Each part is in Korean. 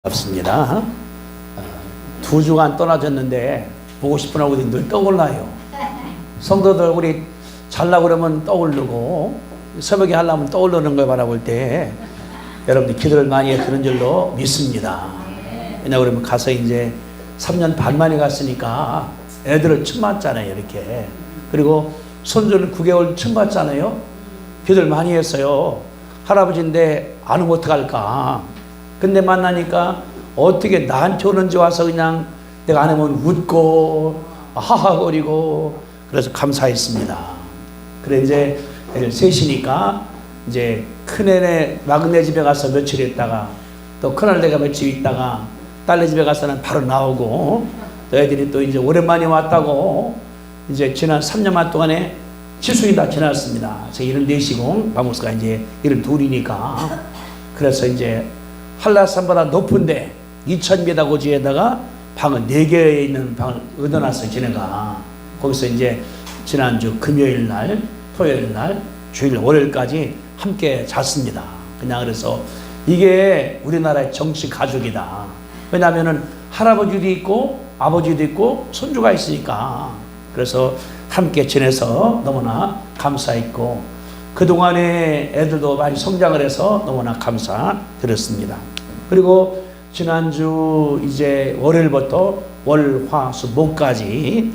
없습니다. 2주간 떠나졌는데 보고 싶은 얼굴이 늘 떠올라요. 성도들 얼굴이 잘나고 그러면 떠오르고 새벽에 하려면 떠오르는 걸 바라볼 때 여러분들 기도를 많이 했던 줄로 믿습니다. 왜냐하면 그러면 가서 이제 3년 반 만에 갔으니까 애들을 처음 봤잖아요. 이렇게. 그리고 손주는 9개월 처음 봤잖아요. 기도를 많이 했어요. 할아버지인데 안 오면 어떡할까. 근데 만나니까 어떻게 나한테 오는지 와서 그냥 내가 안 오면 웃고 하하거리고 그래서 감사했습니다. 그래 이제 애들 셋이니까 이제 큰애네 막내 집에 가서 며칠 있다가 또 큰아들네가 며칠 있다가 딸네 집에 가서는 바로 나오고 또 애들이 또 이제 오랜만에 왔다고 이제 지난 3년만 동안에 치수이 다 지났습니다. 제 74시고 박목수가 이제 72이니까 그래서 이제 한라산보다 높은데 2000m 고지에다가 방을 4개 있는 방을 얻어놨어요. 지네가 거기서 이제 지난주 금요일 날 토요일 날 주일 월요일까지 함께 잤습니다. 그냥 그래서 이게 우리나라의 정치 가족이다. 왜냐하면은 할아버지도 있고 아버지도 있고 손주가 있으니까 그래서 함께 지내서 너무나 감사했고 그동안에 애들도 많이 성장을 해서 너무나 감사드렸습니다. 그리고 지난주 이제 월요일부터 월, 화, 수, 목까지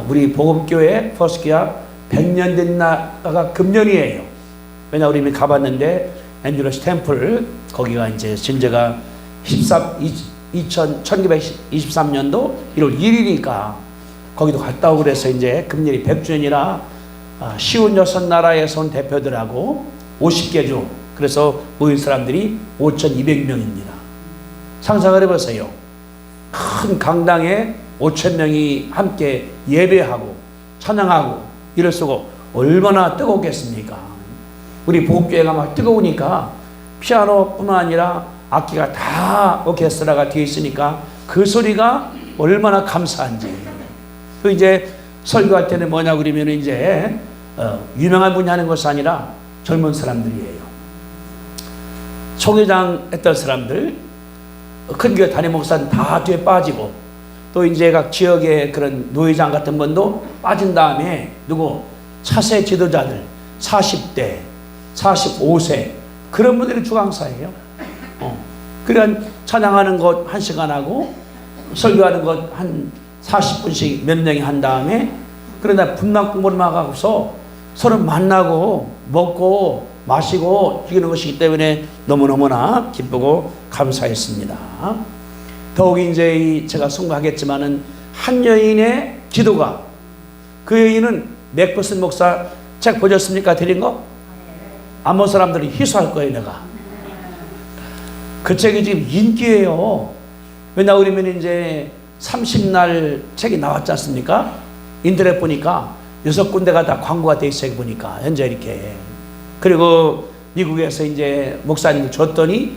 우리 복음교회 퍼스키아 100년 된 나라가 금년이에요. 왜냐 우리 이미 가봤는데 앤드루스 템플 거기가 이제 진제가 1923년도 1월 1일이니까 거기도 갔다 오고 그래서 이제 금년이 100주년이라 56나라에서 온 대표들하고 50개 주 그래서 모인 사람들이 5,200명입니다. 상상을 해보세요. 큰 강당에 5,000명이 함께 예배하고 찬양하고 이럴 수가 얼마나 뜨겁겠습니까? 우리 복음교회가 막 뜨거우니까 피아노뿐만 아니라 악기가 다 오케스트라가 뒤에 있으니까 그 소리가 얼마나 감사한지. 또 이제 설교할 때는 뭐냐 그러면 이제 유명한 분이 하는 것이 아니라 젊은 사람들이에요. 총회장 했던 사람들, 큰 교회 담임 목사는 다 뒤에 빠지고 또 이제 각 지역의 그런 노회장 같은 분도 빠진 다음에 누구 차세 지도자들 40대, 45세 그런 분들이 주강사예요. 그런 찬양하는 것 1시간 하고 설교하는 것 한 40분씩 몇 명이 한 다음에 그러다 분당 공부를 막아서 서로 만나고 먹고 마시고 이기는 것이기 때문에 너무너무나 기쁘고 감사했습니다. 더욱이 이제 제가 선거하겠지만은 한 여인의 기도가 그 여인은 맥버슨 목사 책 보셨습니까? 드린 거? 안 본 사람들이 희소할 거예요. 내가 그 책이 지금 인기예요. 왜냐 그러면 이제 30날 책이 나왔지 않습니까? 인터넷 보니까 6군데가 다 광고가 돼 있어요. 보니까 현재 이렇게. 그리고 미국에서 이제 목사님들 줬더니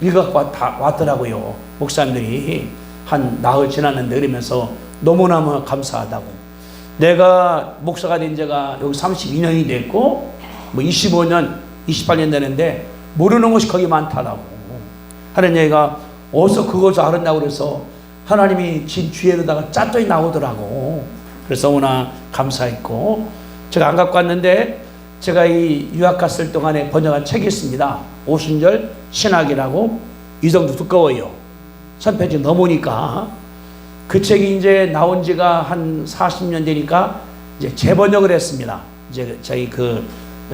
읽어갖고 왔더라고요. 목사님들이 한 나흘 지났는데 그러면서 너무너무 감사하다고. 내가 목사가 된 지가 여기 32년이 됐고 뭐 25년 28년 되는데 모르는 것이 거기 많다라고 하는 얘기가 어디서 그거 좀 알았냐고 그래서 하나님이 진 주위에다가 짰더니 나오더라고. 그래서 너무나 감사했고 제가 안 갖고 왔는데 제가 이 유학 갔을 동안에 번역한 책이 있습니다. 오순절 신학이라고 이 정도 두꺼워요. 1000페이지 넘으니까 그 책이 이제 나온 지가 한 40년 되니까 이제 재번역을 했습니다. 이제 저희 그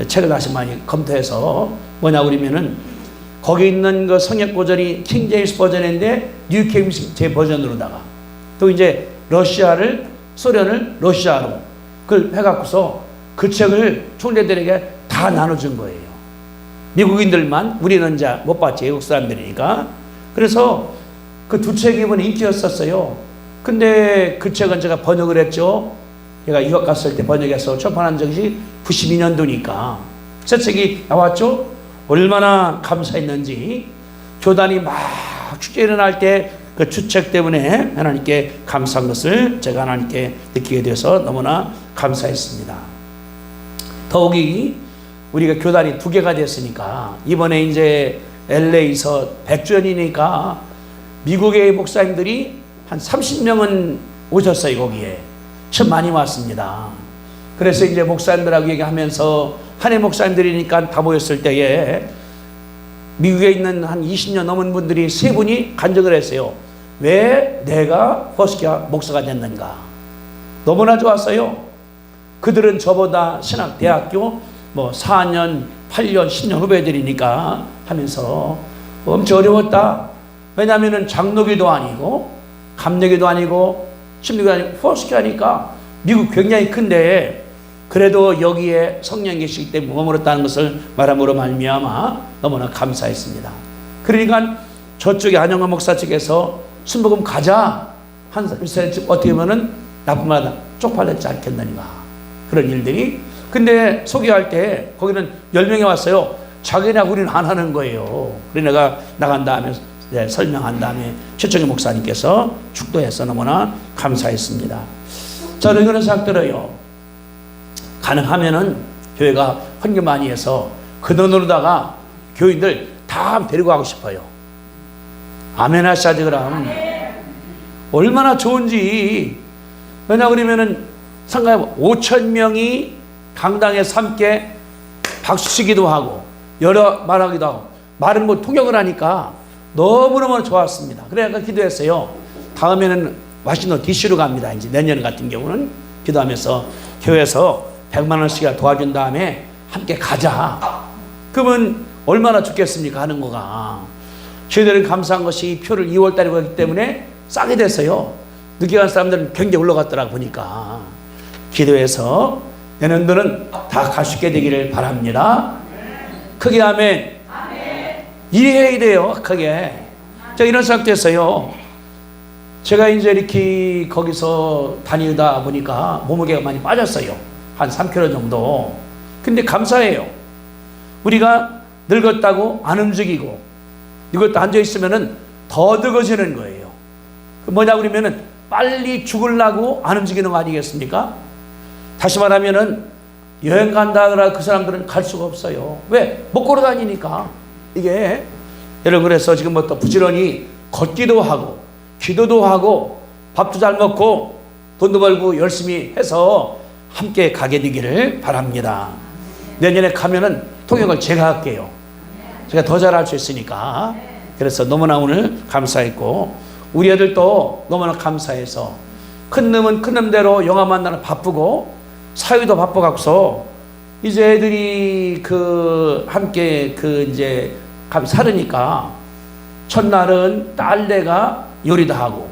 책을 다시 많이 검토해서 뭐냐 그러면은 거기 있는 그 성역 버전이 킹 제임스 버전인데 뉴 킹 제 버전으로다가 또 이제 러시아를 소련을 러시아로 그걸 해갖고서 그 책을 총재들에게 다 나눠준 거예요. 미국인들만 우리는 이제 못 봤지 외국 사람들이니까. 그래서 그 두 책이 이번에 인기였었어요. 근데 그 책은 제가 번역을 했죠. 제가 유학 갔을 때 번역해서 출판한 적이 92년도니까 새 책이 나왔죠. 얼마나 감사했는지 교단이 막 축제 일어날 때 그 주책 때문에 하나님께 감사한 것을 제가 하나님께 느끼게 돼서 너무나 감사했습니다. 더욱이 우리가 교단이 2개가 됐으니까 이번에 이제 LA에서 100주년이니까 미국의 목사님들이 한 30명은 오셨어요. 거기에 참 많이 왔습니다. 그래서 이제 목사님들하고 얘기하면서 한 해 목사님들이니까 다 모였을 때에 미국에 있는 한 20년 넘은 분들이 세 분이 간증을 했어요. 왜 내가 포스키아 목사가 됐는가? 너무나 좋았어요. 그들은 저보다 신학대학교 4년, 8년, 10년 후배들이니까 하면서 엄청 어려웠다. 왜냐하면 장로교도 아니고 감리교도 아니고 심리교도 아니고 포스키아니까 미국 굉장히 큰데 그래도 여기에 성령이 계시기 때문에 머물렀다는 것을 말함으로 말미암아 너무나 감사했습니다. 그러니까 저쪽에 안영환 목사 측에서 순복음 가자 한 어떻게 보면은 나쁜 말하다 쪽팔렸지 않겠느냐 그런 일들이. 근데 소개할 때 거기는 10명이 왔어요. 자기네하고 우리는 안 하는 거예요. 그래 내가 나간 다음에 설명한 다음에 최청희 목사님께서 축도해서 너무나 감사했습니다. 저는 그런 생각 들어요. 가능하면은 교회가 헌금 많이 해서 그 돈으로다가 교인들 다 데리고 가고 싶어요. 아멘 하셔야지. 그럼 얼마나 좋은지. 왜냐 그러면은 상가에 5,000명이 강당에서 함께 박수치기도 하고 여러 말하기도 하고 말은 통역을 하니까 너무너무 좋았습니다. 그래서 기도했어요. 다음에는 와싱턴 DC로 갑니다. 이제 내년 같은 경우는 기도하면서 교회에서 100만 원씩 도와준 다음에 함께 가자. 그러면 얼마나 좋겠습니까? 하는 거가. 저희들은 감사한 것이 표를 2월 달에 가기 때문에 싸게 됐어요. 늦게 간 사람들은 굉장히 올라갔더라고 보니까. 기도해서 내년도는 다 갈 수 있게 되기를 바랍니다. 크게 아멘. 이해해야 돼요. 크게. 자, 이런 생각 됐어요. 제가 이제 이렇게 거기서 다니다 보니까 몸무게가 많이 빠졌어요. 한 3kg 정도. 근데 감사해요. 우리가 늙었다고 안 움직이고 이것도 앉아있으면은 더 늙어지는 거예요. 뭐냐 그러면은 빨리 죽으려고 안 움직이는 거 아니겠습니까? 다시 말하면은 여행 간다 그러나 그 사람들은 갈 수가 없어요. 왜? 못 걸어 다니니까. 이게 여러분 그래서 지금부터 부지런히 걷기도 하고 기도도 하고 밥도 잘 먹고 돈도 벌고 열심히 해서 함께 가게 되기를 바랍니다. 내년에 가면은 통역을 제가 할게요. 제가 더 잘할 수 있으니까. 그래서 너무나 오늘 감사했고 우리 애들도 너무나 감사해서 큰 놈은 큰 놈대로 영화 만나는 바쁘고 사회도 바빠갖고서 이제 애들이 함께 이제 살으니까 첫날은 딸내가 요리도 하고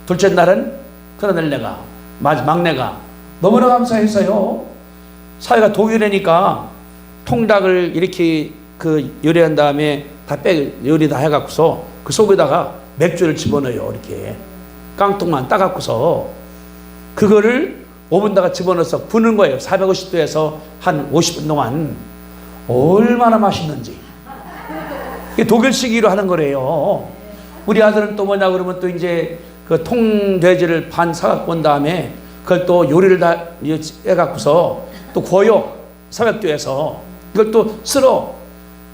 둘째 날은 큰아들내가 막내가 너무나 감사했어요. 사회가 독일이니까 통닭을 이렇게 요리한 다음에 다 요리 다 해갖고서 그 속에다가 맥주를 집어넣어요. 이렇게 깡통만 따갖고서 그거를 오븐에다가 집어넣어서 부는 거예요. 450도에서 한 50분 동안. 얼마나 맛있는지. 이게 독일식으로 하는 거래요. 우리 아들은 또 뭐냐 그러면 또 이제 그 통돼지를 반 사갖고 온 다음에 그걸 또 요리를 다 해갖고서 또 구워요. 400도에서. 이걸 또 쓸어.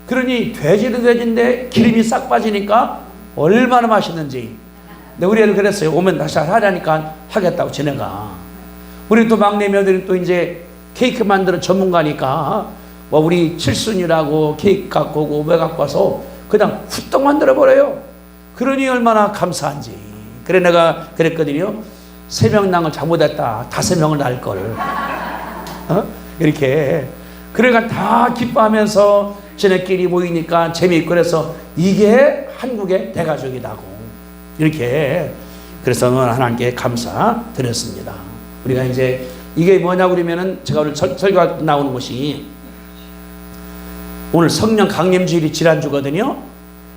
그러니 돼지는 돼지인데 기름이 싹 빠지니까 얼마나 맛있는지. 근데 우리 애는 그랬어요. 오면 다시 하려니까 하겠다고 지네가. 우리 또 막내 며느리 또 이제 케이크 만드는 전문가니까 우리 칠순이라고 케이크 갖고 오고 왜 갖고 와서 그냥 후떡 만들어 버려요. 그러니 얼마나 감사한지. 그래 내가 그랬거든요. 3명 낳은 잘못했다. 5명을 낳을 걸. 이렇게. 그러니까 다 기뻐하면서 지네끼리 모이니까 재미있고 그래서 이게 한국의 대가족이라고. 이렇게. 그래서 하나님께 감사드렸습니다. 우리가 이제 이게 뭐냐고 그러면은 제가 오늘 설교가 나오는 것이 오늘 성령 강림주일이 지난주거든요.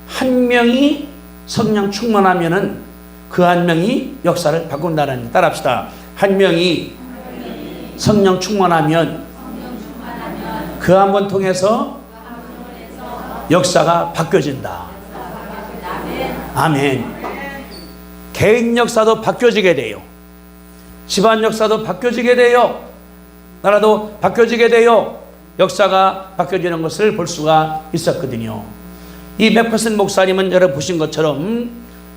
한 명이 성령 충만하면은 그 한 명이 역사를 바꾼다는. 따라합시다. 한 명이 성령 충만하면 그 한 번 통해서 역사가 바뀌어진다. 아멘. 개인 역사도 바뀌어지게 돼요. 집안 역사도 바뀌어지게 돼요. 나라도 바뀌어지게 돼요. 역사가 바뀌어지는 것을 볼 수가 있었거든요. 이 맥퍼슨 목사님은 여러분 보신 것처럼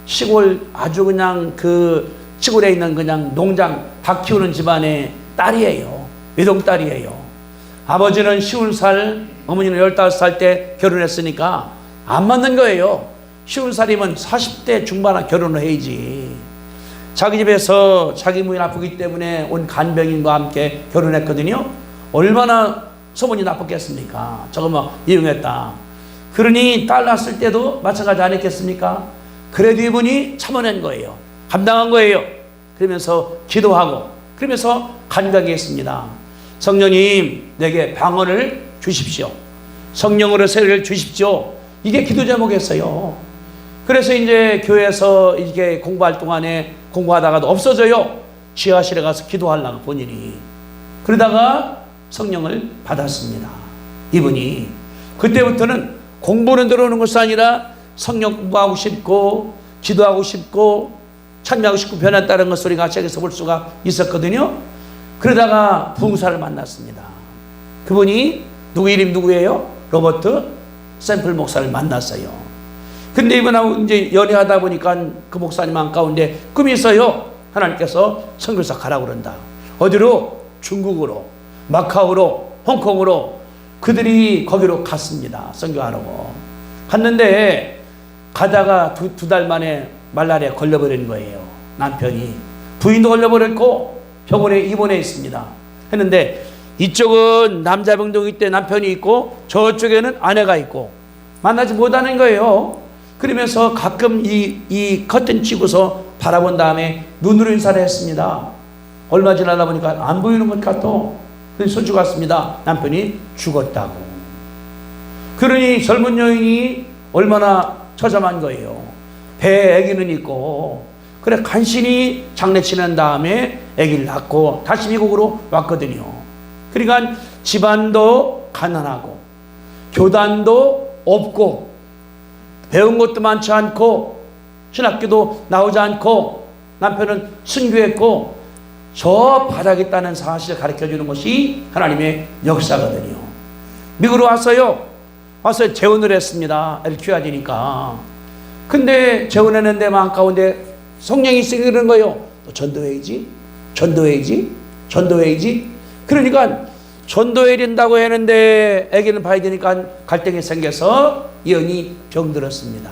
시골 아주 그냥 그 시골에 있는 그냥 농장 닭 키우는 집안의 딸이에요. 외동딸이에요. 아버지는 50살, 어머니는 15살 때 결혼했으니까 안 맞는 거예요. 50살이면 40대 중반에 결혼을 해야지. 자기 집에서 자기 몸이 나쁘기 때문에 온 간병인과 함께 결혼했거든요. 얼마나 소문이 나쁘겠습니까? 저거 뭐 이용했다. 그러니 딸 낳았을 때도 마찬가지 아니겠습니까? 그래도 이분이 참아낸 거예요. 감당한 거예요. 그러면서 기도하고 그러면서 간격했습니다. 성령님 내게 방언을 주십시오. 성령으로 세례를 주십시오. 이게 기도 제목이었어요. 그래서 이제 교회에서 이게 공부할 동안에 공부하다가도 없어져요. 지하실에 가서 기도하려고 본인이. 그러다가 성령을 받았습니다. 이분이. 그때부터는 공부는 들어오는 것이 아니라 성령 공부하고 싶고 기도하고 싶고 참여하고 싶고 변했다는 것 소리가 책에서 볼 수가 있었거든요. 그러다가 부흥사를 만났습니다. 그분이 누구 이름 누구예요? 로버트 샘플 목사를 만났어요. 근데 이분하고 이제 연애하다 보니까 그 목사님 가운데 꿈이 있어요. 하나님께서 선교사 가라고 그런다. 어디로? 중국으로, 마카오로, 홍콩으로 그들이 거기로 갔습니다. 선교하라고. 갔는데 가다가 두 달 만에 말라리아에 걸려버린 거예요. 남편이. 부인도 걸려버렸고 병원에 입원해 있습니다. 했는데 이쪽은 남자 병동이 때 남편이 있고 저쪽에는 아내가 있고 만나지 못하는 거예요. 그러면서 가끔 이 커튼 치고서 바라본 다음에 눈으로 인사를 했습니다. 얼마 지나다 보니까 안 보이는 것 같아. 그래서 손주 갔습니다. 남편이 죽었다고. 그러니 젊은 여인이 얼마나 처참한 거예요. 배에 아기는 있고 그래 간신히 장례치는 다음에 아기를 낳고 다시 미국으로 왔거든요. 그러니까 집안도 가난하고 교단도 없고 배운 것도 많지 않고 신학교도 나오지 않고 남편은 순교했고 저 바닥에 있다는 사실을 가르쳐주는 것이 하나님의 역사거든요. 미국으로 왔어요. 와서 재혼을 했습니다. 애를 키워야 되니까. 근데 재혼했는데 마음 가운데 성령이 있으니 그런 거예요. 또 전도해야지. 전도해야지. 전도해야지. 그러니까 전도해야 된다고 했는데 아기는 봐야 되니까 갈등이 생겨서 이 여인이 병들었습니다.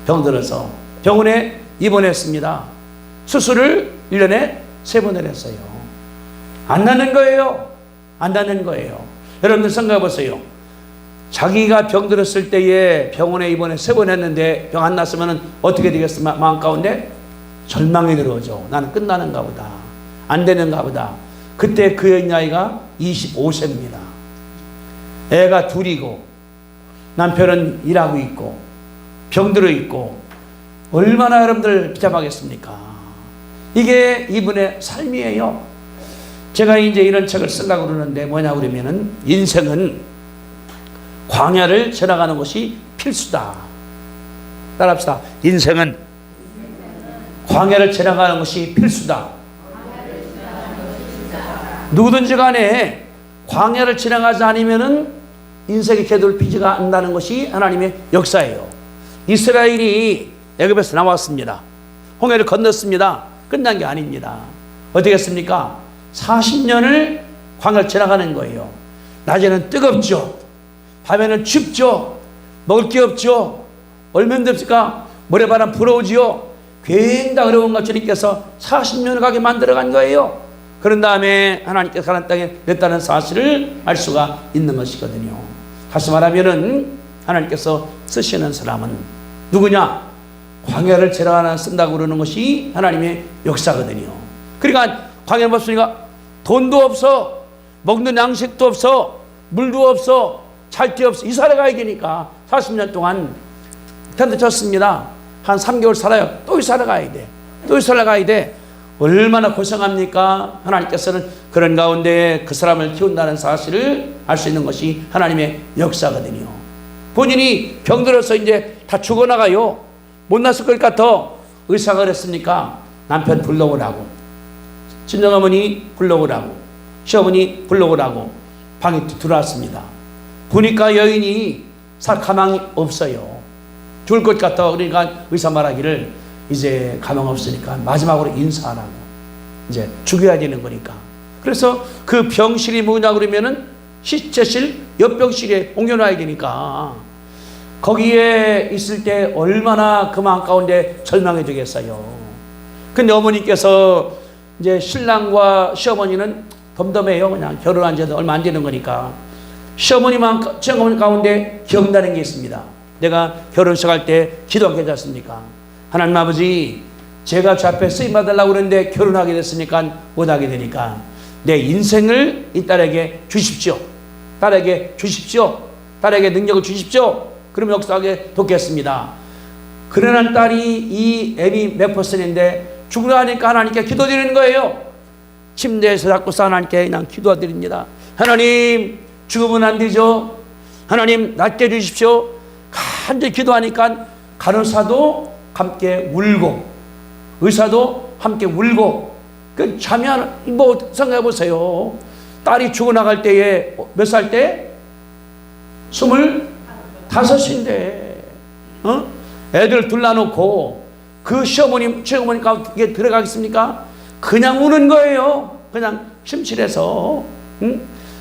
병들어서 병원에 입원했습니다. 수술을 1년에 3번을 했어요. 안 낫는 거예요. 안 낫는 거예요. 여러분들 생각해 보세요. 자기가 병들었을 때에 병원에 입원해 3번 했는데 병 안 났으면 어떻게 되겠습니까? 마음 가운데 절망이 들어오죠. 나는 끝나는가 보다. 안 되는가 보다. 그때 그 여인 나이가 25세입니다. 애가 둘이고 남편은 일하고 있고 병들어 있고 얼마나 여러분들 비참하겠습니까? 이게 이분의 삶이에요. 제가 이제 이런 책을 쓰려고 그러는데 뭐냐 그러면은 인생은 광야를 지나가는 것이 필수다. 따라합시다. 인생은 광야를 지나가는 것이 필수다. 누구든지 간에 광야를 지나가지 않으면은 인생이 제대로 피지가 않는다는 것이 하나님의 역사예요. 이스라엘이 애굽에서 나왔습니다. 홍해를 건넜습니다. 끝난 게 아닙니다. 어떻게 했습니까? 40년을 광야를 지나가는 거예요. 낮에는 뜨겁죠. 밤에는 춥죠. 먹을 게 없죠. 얼마나 힘듭니까? 모래바람 불어오지요. 굉장히 어려운 것 주님께서 40년을 가게 만들어간 거예요. 그런 다음에 하나님께서 가나안 땅에 냈다는 사실을 알 수가 있는 것이거든요. 다시 말하면은 하나님께서 쓰시는 사람은 누구냐? 광야를 지나가는 쓴다고 그러는 것이 하나님의 역사거든요. 그러니까 광야를 없으니까 돈도 없어, 먹는 양식도 없어, 물도 없어, 잘 데 없어. 이사를 가야 되니까 40년 동안 텐트 쳤습니다. 한 3개월 살아요. 또 이사를 가야 돼. 또 이사를 가야 돼. 얼마나 고생합니까? 하나님께서는 그런 가운데 그 사람을 키운다는 사실을 알 수 있는 것이 하나님의 역사거든요. 본인이 병들어서 이제 다 죽어나가요. 못 났을 것 같아. 의사가 그랬습니까? 남편 불러오라고. 친정어머니 불러오라고. 시어머니 불러오라고. 방에 들어왔습니다. 보니까 여인이 살 가망이 없어요. 죽을 것 같아. 그러니까 의사 말하기를 이제 가망 없으니까 마지막으로 인사하라고. 이제 죽여야 되는 거니까. 그래서 그 병실이 뭐냐 그러면은 시체실, 옆병실에 옮겨놔야 되니까 거기에 있을 때 얼마나 그 마음 가운데 절망해 주겠어요. 근데 어머니께서 이제 신랑과 시어머니는 덤덤해요. 그냥 결혼한 지도 얼마 안 되는 거니까. 시어머니 가운데 기억나는 게 있습니다. 내가 결혼식 할 때 기도하게 되지 않습니까? 하나님 아버지, 제가 주 앞에 쓰임 받으려고 그러는데 결혼하게 됐으니까 못하게 되니까 내 인생을 이 딸에게 주십시오. 딸에게 주십시오. 딸에게 능력을 주십시오. 그럼 역사하게 돕겠습니다. 그러는 딸이 이 애비 몇 퍼센트인데 죽으려 하니까 하나님께 기도드리는 거예요. 침대에서 자꾸 하나님께 그냥 기도드립니다. 하나님, 죽으면 안 되죠. 하나님, 낫게 해주십시오. 간절히 기도하니까 간호사도 함께 울고 의사도 함께 울고. 그 자면 뭐 생각해 보세요. 딸이 죽어나갈 때에 몇 살 때? 25인데 애들 둘러놓고 그 시어머니 가운데 들어가겠습니까? 그냥 우는 거예요. 그냥 침실에서.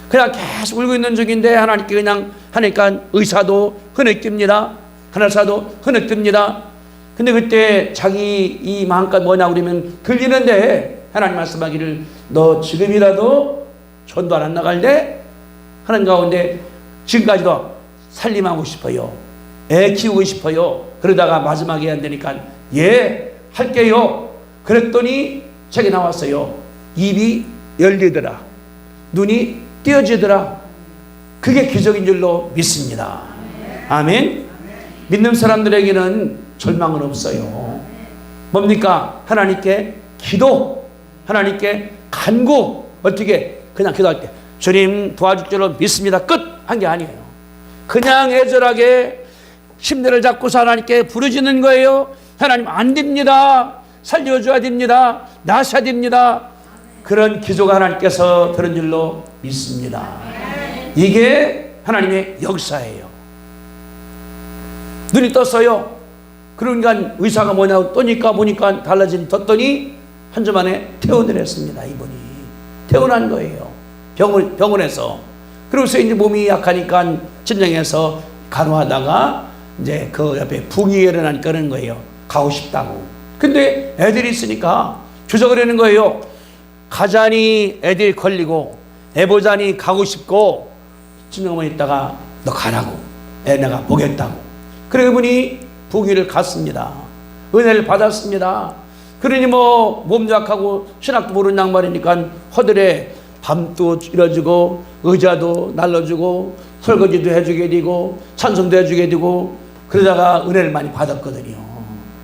그냥 계속 울고 있는 중인데 하나님께 그냥 하니까 의사도 흐느낍니다. 간호사도 흐느낍니다. 근데 그때 자기 이 마음껏 뭐냐 그러면 들리는데 하나님 말씀하기를 너 지금이라도 전도 안 나갈래? 하는 가운데 지금까지도 살림하고 싶어요. 애 키우고 싶어요. 그러다가 마지막에 안 되니까 예 할게요. 그랬더니 책이 나왔어요. 입이 열리더라. 눈이 띄어지더라. 그게 기적인 줄로 믿습니다. 아멘. 믿는 사람들에게는 절망은 없어요. 뭡니까? 하나님께 기도, 하나님께 간구. 어떻게? 그냥 기도할 때 주님 도와줄 줄로 믿습니다. 끝! 한 게 아니에요. 그냥 애절하게 심대를 잡고서 하나님께 부르짖는 거예요. 하나님 안 됩니다. 살려줘야 됩니다. 나셔야 됩니다. 그런 기도가 하나님께서 들은 줄로 믿습니다. 이게 하나님의 역사예요. 눈이 떴어요. 그러니까 의사가 뭐냐고 떠니까 보니까 달라졌더니 한 주 만에 퇴원을 했습니다. 이분이 퇴원한 거예요. 병원에서. 그러고서 이제 몸이 약하니까 진정해서 간호하다가 이제 그 옆에 붕이 일어나니까 그러는 거예요. 가고 싶다고. 근데 애들이 있으니까 주저그러는 거예요. 가자니 애들이 걸리고 애보자니 가고 싶고 친정어머니 있다가 너 가라고. 애 내가 보겠다고. 그래 그분이 부귀를 갔습니다. 은혜를 받았습니다. 그러니 뭐 몸도 약하고 신학도 모르는 양반이니까 허들에 밤도 이뤄주고 의자도 날라주고 설거지도 해주게 되고 찬송도 해주게 되고 그러다가 은혜를 많이 받았거든요.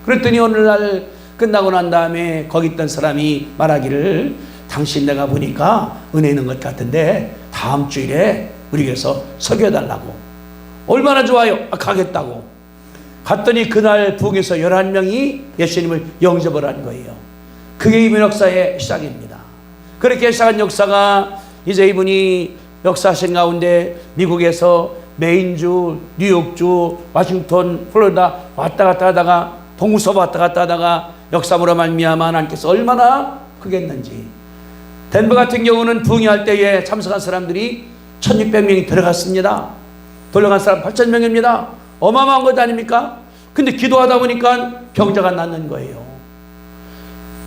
그랬더니 어느 날 끝나고 난 다음에 거기 있던 사람이 말하기를 당신 내가 보니까 은혜 있는 것 같은데 다음 주일에 우리 교회에서 설교해달라고. 얼마나 좋아요. 가겠다고. 갔더니 그날 부흥에서 11명이 예수님을 영접을 한 거예요. 그게 이번 역사의 시작입니다. 그렇게 시작한 역사가 이제 이분이 역사하신 가운데 미국에서 메인주, 뉴욕주, 워싱턴, 플로리다 왔다 갔다 하다가 동부서부 왔다 갔다 하다가 역사로 말미암아 하나님께서 얼마나 크겠는지. 덴버 같은 경우는 부흥할 때에 참석한 사람들이 1600명이 들어갔습니다. 돌려간 사람 8000명입니다. 어마어마한 것 아닙니까? 근데 기도하다 보니까 병자가 낫는 거예요.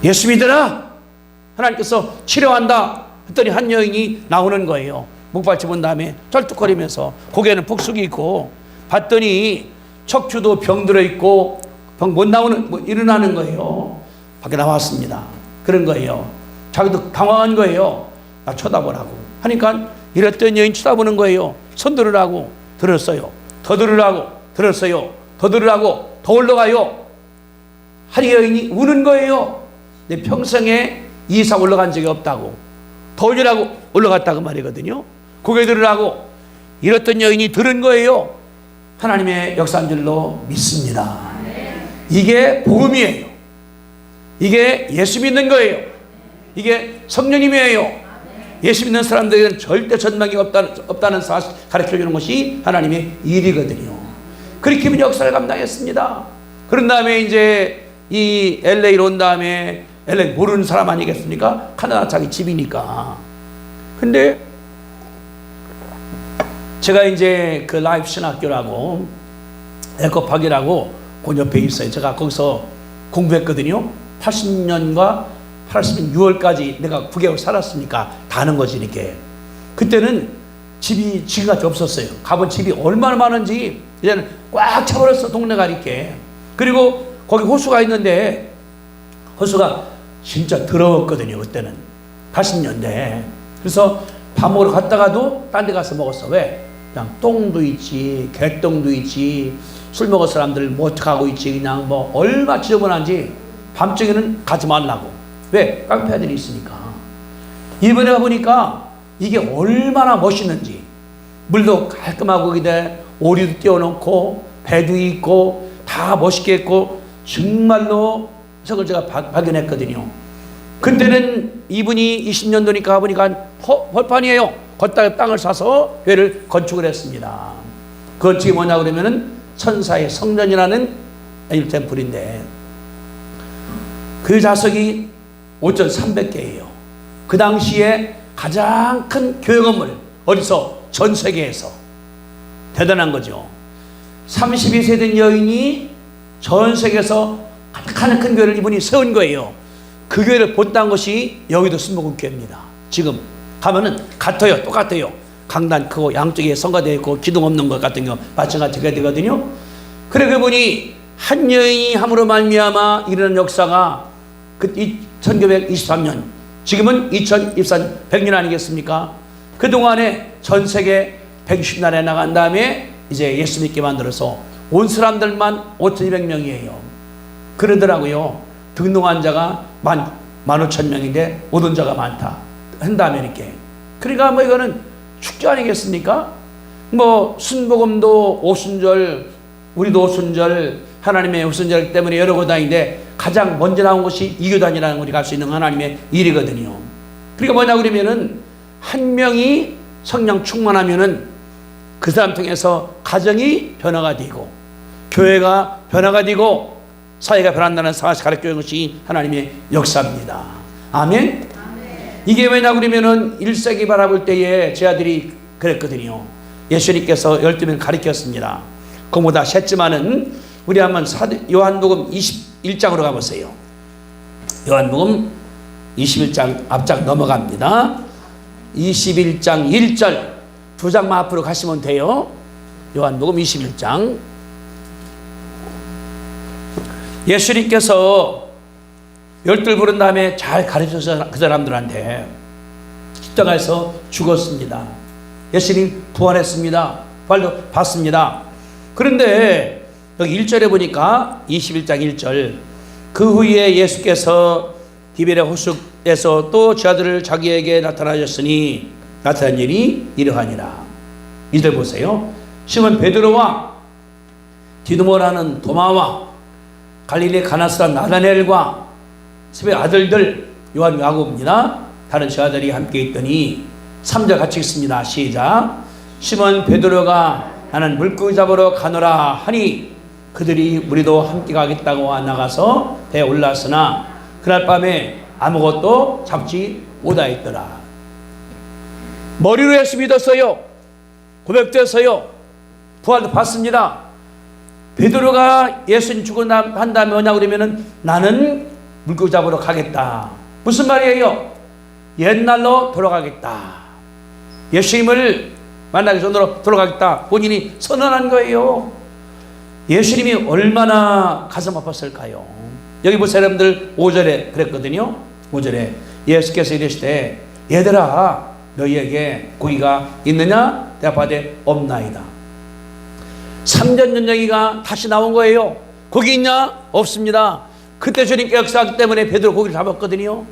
예수 믿으라! 하나님께서 치료한다! 했더니 한 여인이 나오는 거예요. 목발 집은 다음에 쩔뚝거리면서 고개는 푹 숙이고 봤더니 척추도 병들어 있고 병 못 나오는 일어나는 거예요. 밖에 나왔습니다. 그런 거예요. 자기도 당황한 거예요. 나 쳐다보라고 하니까 이랬던 여인 쳐다보는 거예요. 손 들으라고. 들었어요. 더 들으라고. 들었어요. 더 들으라고. 더 올라가요. 한 여인이 우는 거예요. 내 평생에 이 이상 올라간 적이 없다고. 더 올리라고 올라갔다고 말이거든요. 고개 들으라고. 이랬던 여인이 들은 거예요. 하나님의 역사인 줄로 믿습니다. 이게 복음이에요. 이게 예수 믿는 거예요. 이게 성령님이에요. 예수 믿는 사람들에게는 절대 전망이 없다는 사실 가르쳐주는 것이 하나님의 일이거든요. 그렇게 하면 역사를 감당했습니다. 그런 다음에 이제 이 LA로 온 다음에 LA 모르는 사람 아니겠습니까? 카나다 자기 집이니까. 근데 제가 이제 그 라이프 신학교라고 에코팍이라고 그 옆에 있어요. 제가 거기서 공부했거든요. 80년과 80년 6월까지 내가 9개월 살았으니까 다 아는 거지 이렇게. 그때는 집이 지금같이 없었어요. 가본 집이 얼마나 많은지 이제는 꽉 차버렸어 동네가 이렇게. 그리고 거기 호수가 있는데 호수가 진짜 더러웠거든요. 그때는 80년대. 그래서 밥 먹으러 갔다가도 딴 데 가서 먹었어. 왜? 그냥 똥도 있지, 개똥도 있지, 술 먹은 사람들 뭐 어떡하고 있지, 그냥 뭐 얼마 지저분한지 밤중에는 가지 말라고. 왜? 깡패들이 있으니까. 이번에 가보니까 이게 얼마나 멋있는지. 물도 깔끔하고 기대, 오리도 띄워놓고 배도 있고 다 멋있게 했고 정말로 그걸 제가 발견했거든요. 그때는 이분이 20년도니까 가보니까 벌판이에요. 걷다가 땅을 사서 교회를 건축을 했습니다. 그 건축이 뭐냐 그러면은 천사의 성전이라는 템플인데 그 좌석이 5,300개예요. 그 당시에 가장 큰 교회 건물. 어디서? 전 세계에서. 대단한 거죠. 32세 된 여인이 전 세계에서 가장 큰 교회를 이분이 세운 거예요. 그 교회를 본딴 것이 여기도 순복음교회입니다. 지금 가면은 같아요. 똑같아요. 강단 크고 양쪽에 성가되어 있고 기둥 없는 것 같은 경우 마찬가지가 되거든요. 그래 그분이 한 여인이 함으로 말미암아 일어난 역사가 그 1923년 지금은 2024년 100년 아니겠습니까? 그동안에 전 세계 160나라에 나간 다음에 이제 예수 믿게 만들어서 온 사람들만 5,200명이에요. 그러더라고요. 등록한 자가 15,000명인데 오던 자가 많다. 한다면 이렇게. 그러니까 뭐 이거는 축제 아니겠습니까? 뭐 순복음도 오순절, 우리도 오순절, 하나님의 오순절 때문에 여러 곳 다니는데 가장 먼저 나온 것이 이교단이라는 우리가 할 수 있는 하나님의 일이거든요. 그러니까 뭐냐 그러면은 한 명이 성령 충만하면은 그 사람 통해서 가정이 변화가 되고 교회가 변화가 되고 사회가 변한다는 사실을 가르쳐 주는 것이 하나님의 역사입니다. 아멘? 이게 왜냐 그러면은 1세기 바라볼 때에 제 아들이 그랬거든요. 예수님께서 12명 가르쳤습니다. 그거보다 셌지만은 우리 한번 요한복음 21장으로 가보세요. 요한복음 21장 앞장 넘어갑니다. 21장 1절 두 장만 앞으로 가시면 돼요. 요한복음 21장. 예수님께서 열둘 부른 다음에 잘 가르쳐서 그 사람들한테 십자가에서 죽었습니다. 예수님 부활했습니다. 부활도 받습니다. 그런데 여기 1절에 보니까 21장 1절 그 후에 예수께서 디베랴 호숫에서 또 저 아들을 자기에게 나타나셨으니 나타난 일이 이러하니라. 이들 보세요. 시몬 베드로와 디두모라는 도마와 갈릴리 가나스란 나다넬과 세베 아들들 요한 야고보입니다. 다른 저 아들이 함께 있더니 3절 같이 읽습니다. 시작. 시몬 베드로가 나는 물고기 잡으러 가노라 하니 그들이 우리도 함께 가겠다고 나가서 배에 올랐으나 그날 밤에 아무것도 잡지 못하였더라. 머리로 예수 믿었어요. 고백됐어요. 부활도 받습니다. 베드로가 예수님 죽고 난 다음에 뭐냐 그러면은 나는 물고기 잡으러 가겠다. 무슨 말이에요? 옛날로 돌아가겠다. 예수님을 만나기 전으로 돌아가겠다. 본인이 선언한 거예요. 예수님이 얼마나 가슴 아팠을까요? 여기 보세요 여러분들 5절에 그랬거든요. 5절에 예수께서 이르시되 얘들아 너희에게 고기가 있느냐? 대답하되 없나이다. 3년 전쟁이가 다시 나온 거예요. 고기 있냐? 없습니다. 그때 주님께 역사하기 때문에 베드로 고기를 잡았거든요.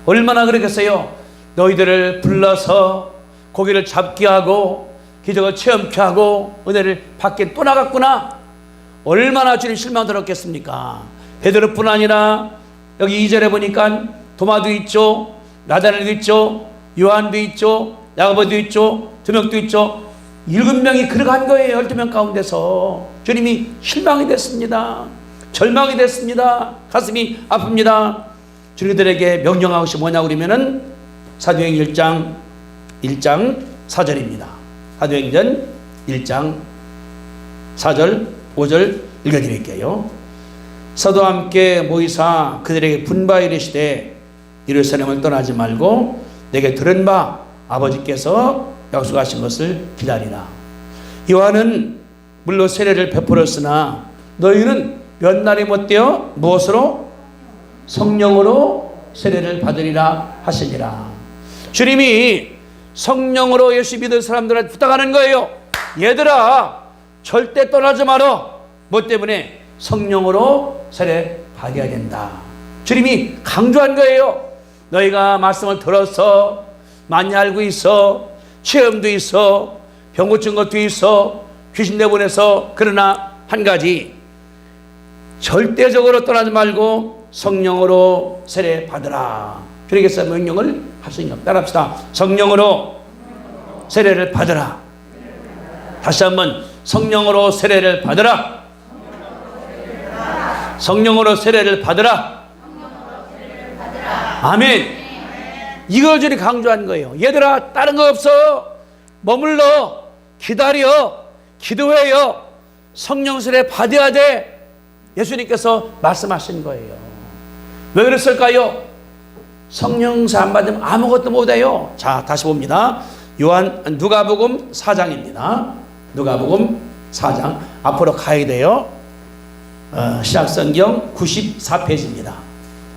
얼마나 그러겠어요? 너희들을 불러서 고기를 잡게 하고 기적을 체험케 하고 은혜를 받게 또 나갔구나. 얼마나 주님 실망 들었겠습니까? 베드로뿐 아니라 여기 2절에 보니까 도마도 있죠, 나다넬도 있죠, 요한도 있죠, 야고보도 있죠, 2명도 있죠. 7명이 그러한 거예요. 12명 가운데서 주님이 실망이 됐습니다. 절망이 됐습니다. 가슴이 아픕니다. 주님들에게 명령한 것이 뭐냐고 그러면은 사도행전 1장 4절입니다. 사도행전 1장 4절 5절 읽어드릴게요. 서도 함께 모이사 그들에게 분바 이르시되 예루살렘을 떠나지 말고 내게 들은 바 아버지께서 약속하신 것을 기다리라. 요한은 물로 세례를 베풀었으나 너희는 몇 날이 못되어 무엇으로? 성령으로 세례를 받으리라 하시니라. 주님이 성령으로 예수 믿을 사람들한테 부탁하는 거예요. 얘들아, 절대 떠나지 마라. 뭐 때문에? 성령으로 세례 받아야 된다. 주님이 강조한 거예요. 너희가 말씀을 들어서 많이 알고 있어, 체험도 있어, 병 고친 것도 있어, 귀신 내보내서, 그러나 한 가지, 절대적으로 떠나지 말고 성령으로 세례 받으라. 주님께서 명령을 하시니까 따라합시다. 성령으로 세례를 받으라. 다시 한번 성령으로 세례를 받으라. 성령으로 세례를 받으라. 아멘. 이걸 주님 강조한 거예요. 얘들아, 다른 거 없어. 머물러, 기다려, 기도해요. 성령 세례 받아야 돼. 예수님께서 말씀하신 거예요. 왜 그랬을까요? 성령세 안 받으면 아무것도 못해요. 자, 다시 봅니다. 누가복음 4장입니다. 누가복음 4장 앞으로 가야 돼요. 신약성경 94페이지입니다.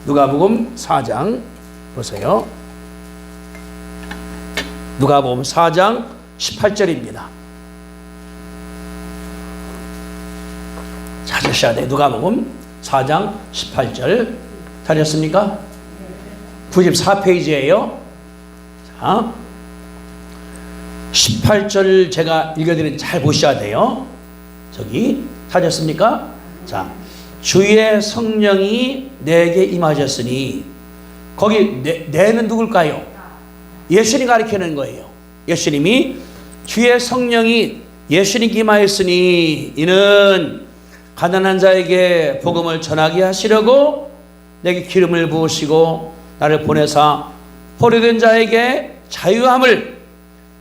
누가복음 4장 보세요. 누가복음 4장 18절입니다. 찾으셔야 돼요. 누가복음 4장 18절 찾았습니까? 94페이지예요. 자, 18절 제가 읽어드리는 잘 보셔야 돼요. 저기 찾았습니까? 자, 주의 성령이 내게 임하셨으니, 거기 내는 누굴까요? 예수님 가리키는 거예요. 예수님이 주의 성령이 예수님께 임하였으니 이는 가난한 자에게 복음을 전하게 하시려고 내게 기름을 부으시고 나를 보내사 포로된 자에게 자유함을,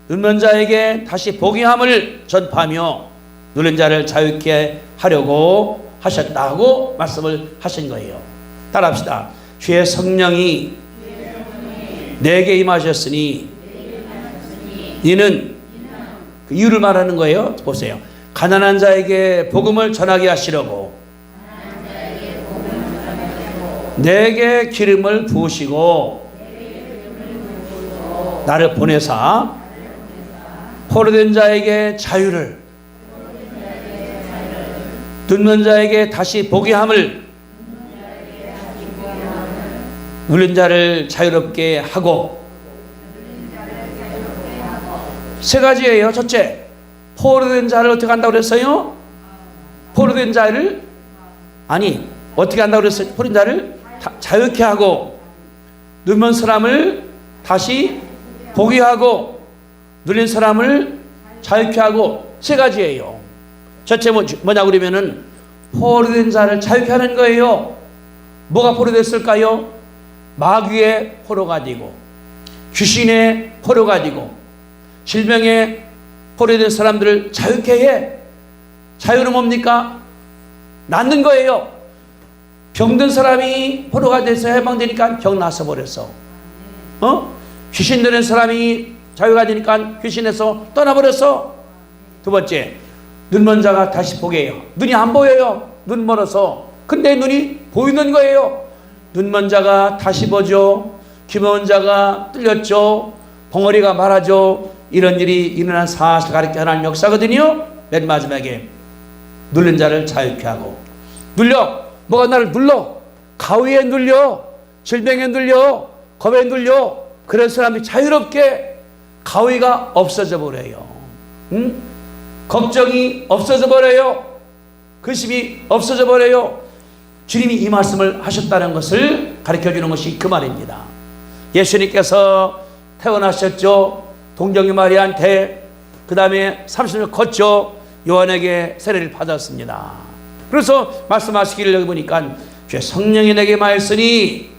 눈먼 자에게 다시 보게 함을 전파하며 누른 자를 자유케 하려고 하셨다고 말씀을 하신 거예요. 따라합시다. 주의 성령이 내게 임하셨으니, 이는 그 이유를 말하는 거예요. 보세요. 가난한 자에게 복음을 전하게 하시려고 내게 기름을 부으시고 나를 보내사 포로된 자에게 자유를, 눈먼 자에게 다시 보게 함을, 눌린 자를 자유롭게 하고. 세 가지예요. 첫째, 포로된 자를 어떻게 한다고 그랬어요? 포로된 자를, 아니, 어떻게 한다고 그랬어요? 포로된 자를 자유케 하고, 눈먼 사람을 다시 보게 하고, 눌린 사람을 자유케 하고. 세 가지예요. 첫째 뭐냐고 그러면은 포로된 자를 자유케 하는 거예요. 뭐가 포로됐을까요? 마귀의 포로가 되고, 귀신의 포로가 되고, 질병의 포로된 사람들을 자유케 해. 자유는 뭡니까? 낫는 거예요. 병든 사람이 포로가 돼서 해방되니까 병 나서 버렸어. 귀신 들은 사람이 자유가 되니까 귀신에서 떠나버렸어. 두 번째, 눈먼 자가 다시 보게 해요. 눈이 안 보여요. 눈 멀어서. 근데 눈이 보이는 거예요. 눈먼 자가 다시 보죠. 귀 먼 자가 뚫렸죠. 벙어리가 말하죠. 이런 일이 일어난 사실 가리켜 하나님 역사거든요. 맨 마지막에 눌린 자를 자유케 하고. 눌려. 뭐가 나를 눌러? 가위에 눌려. 질병에 눌려. 겁에 눌려. 그런 사람이 자유롭게 가위가 없어져 버려요. 응? 걱정이 없어져 버려요. 근심이 없어져 버려요. 주님이 이 말씀을 하셨다는 것을 가르쳐 주는 것이 그 말입니다. 예수님께서 태어나셨죠. 동정녀 마리아한테. 그 다음에 30년 걷죠. 요한에게 세례를 받았습니다. 그래서 말씀하시기를 여기 보니까 주의 성령이 내게 임하였으니,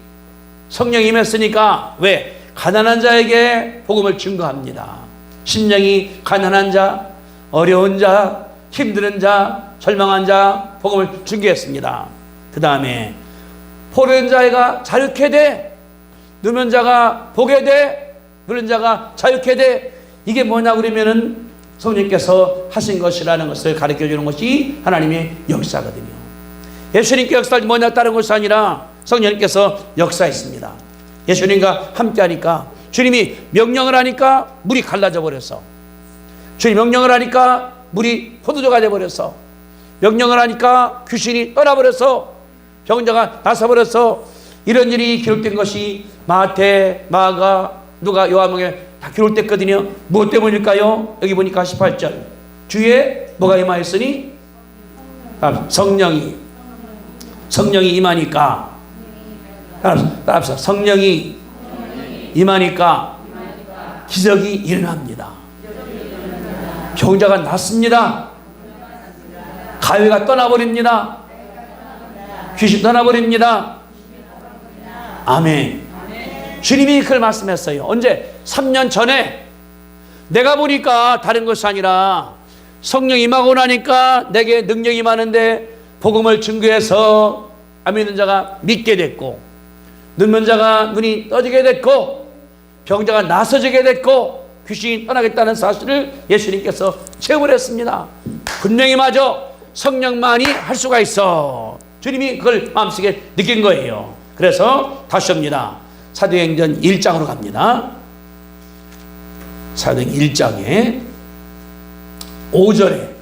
성령이 임했으니까 왜? 가난한 자에게 복음을 증거합니다. 심령이 가난한 자, 어려운 자, 힘든 자, 절망한 자 복음을 증거했습니다. 그 다음에 포로된 자가 자유케 돼, 누면 자가 보게 돼, 누른 자가 자유케 돼. 이게 뭐냐 그러면은 성령께서 하신 것이라는 것을 가르쳐 주는 것이 하나님의 역사거든요. 예수님께 역사할 때 뭐냐 다른 것이 아니라 성령님께서 역사했습니다. 예수님과 함께 하니까, 주님이 명령을 하니까 물이 갈라져 버렸어. 주님 명령을 하니까 물이 포도주가 돼 버렸어. 명령을 하니까 귀신이 떠나버렸어. 병자가 나서버렸어. 이런 일이 기록된 것이 마태, 마가, 누가, 요한복음에 다 기록됐거든요. 무엇 때문일까요? 여기 보니까 18절 주에 뭐가 임하였으니? 성령이 임하니까, 따라합시다. 성령이 임하니까 기적이 일어납니다. 병자가 낫습니다. 가위가 떠나버립니다. 귀신 떠나버립니다. 아멘. 주님이 그걸 말씀했어요. 언제? 3년 전에. 내가 보니까 다른 것이 아니라 성령 임하고 나니까 내게 능력이 많은데 복음을 증거해서 안 믿는 자가 믿게 됐고, 눈먼 자가 눈이 떠지게 됐고, 병자가 나서지게 됐고, 귀신이 떠나겠다는 사실을 예수님께서 체험을 했습니다. 분명히 맞아. 성령만이 할 수가 있어. 주님이 그걸 마음속에 느낀 거예요. 그래서 다시 옵니다. 사도행전 1장으로 갑니다. 사도행전 1장에 5절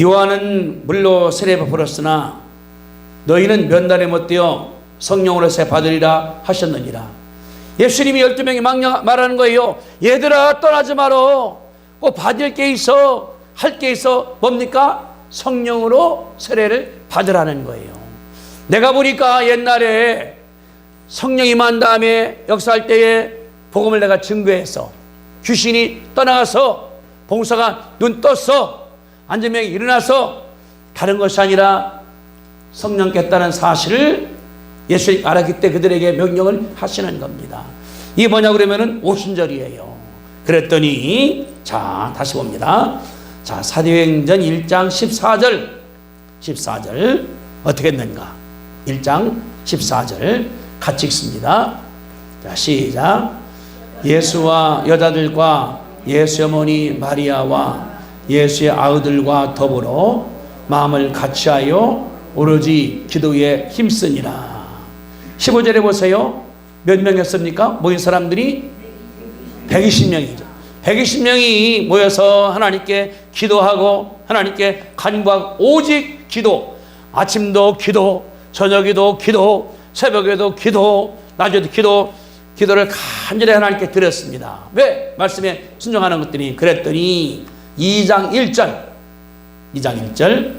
요한은 물로 세례 베풀었으나 너희는 몇 날에 못되어 성령으로 세 받으리라 하셨느니라. 예수님이 12명이 말하는 거예요. 얘들아 떠나지 마라. 꼭 받을 게 있어, 할 게 있어. 뭡니까? 성령으로 세례를 받으라는 거예요. 내가 보니까 옛날에 성령이 임한 다음에 역사할 때에 복음을 내가 증거해서 귀신이 떠나가서 봉사가 눈 떴어, 안전명이 일어나서, 다른 것이 아니라 성령께다는 사실을 예수님 알았기 때문에 그들에게 명령을 하시는 겁니다. 이게 뭐냐 그러면은 오순절이에요. 그랬더니 자 다시 봅니다. 자 사도행전 1장 14절 어떻게 했는가? 1장 14절 같이 읽습니다. 자 시작. 예수와 여자들과 예수의 어머니 마리아와 예수의 아우들과 더불어 마음을 같이하여 오로지 기도에 힘쓰니라. 15절에 보세요. 몇 명이었습니까? 모인 사람들이 120명이죠. 120명이 모여서 하나님께 기도하고 하나님께 간구하고, 오직 기도. 아침도 기도, 저녁에도 기도, 새벽에도 기도, 낮에도 기도, 기도를 간절히 하나님께 드렸습니다. 왜? 말씀에 순종하는 것들이. 그랬더니 2장 1절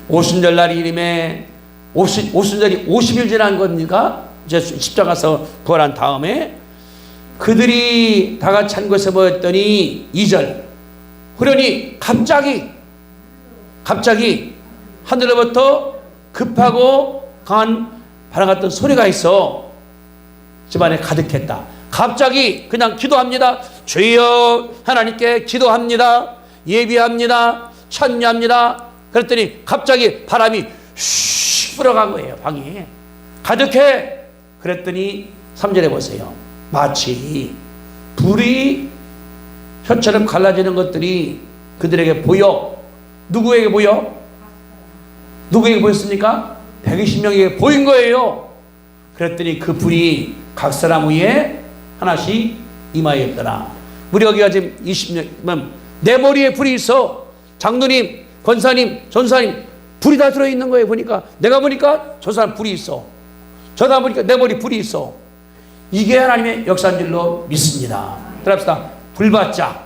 오순절 날이 이름에 오순절이 50일 지난 겁니까? 이제 십자가서 부활한 다음에 그들이 다 같이 한 곳에 모였더니 2절 그러니 갑자기 하늘로부터 급하고 강한 바람 같은 소리가 있어 집안에 가득했다. 갑자기 그냥 기도합니다. 주여 하나님께 기도합니다. 예비합니다. 찬미합니다. 그랬더니 갑자기 바람이 슉 불어간 거예요. 방이 가득해. 그랬더니 3절에 보세요. 마치 불이 혀처럼 갈라지는 것들이 그들에게 보여. 누구에게 보여? 누구에게 보였습니까? 120명에게 보인 거예요. 그랬더니 그 불이 각 사람 위에 하나씩 임하였더라. 우리 여기가 지금 20명, 내 머리에 불이 있어. 장로님, 권사님, 전사님, 불이 다 들어있는 거예요. 보니까 내가 보니까 저 사람 불이 있어. 저 사람 보니까 내 머리 불이 있어. 이게 하나님의 역사인 줄로 믿습니다. 들합시다. 불 받자,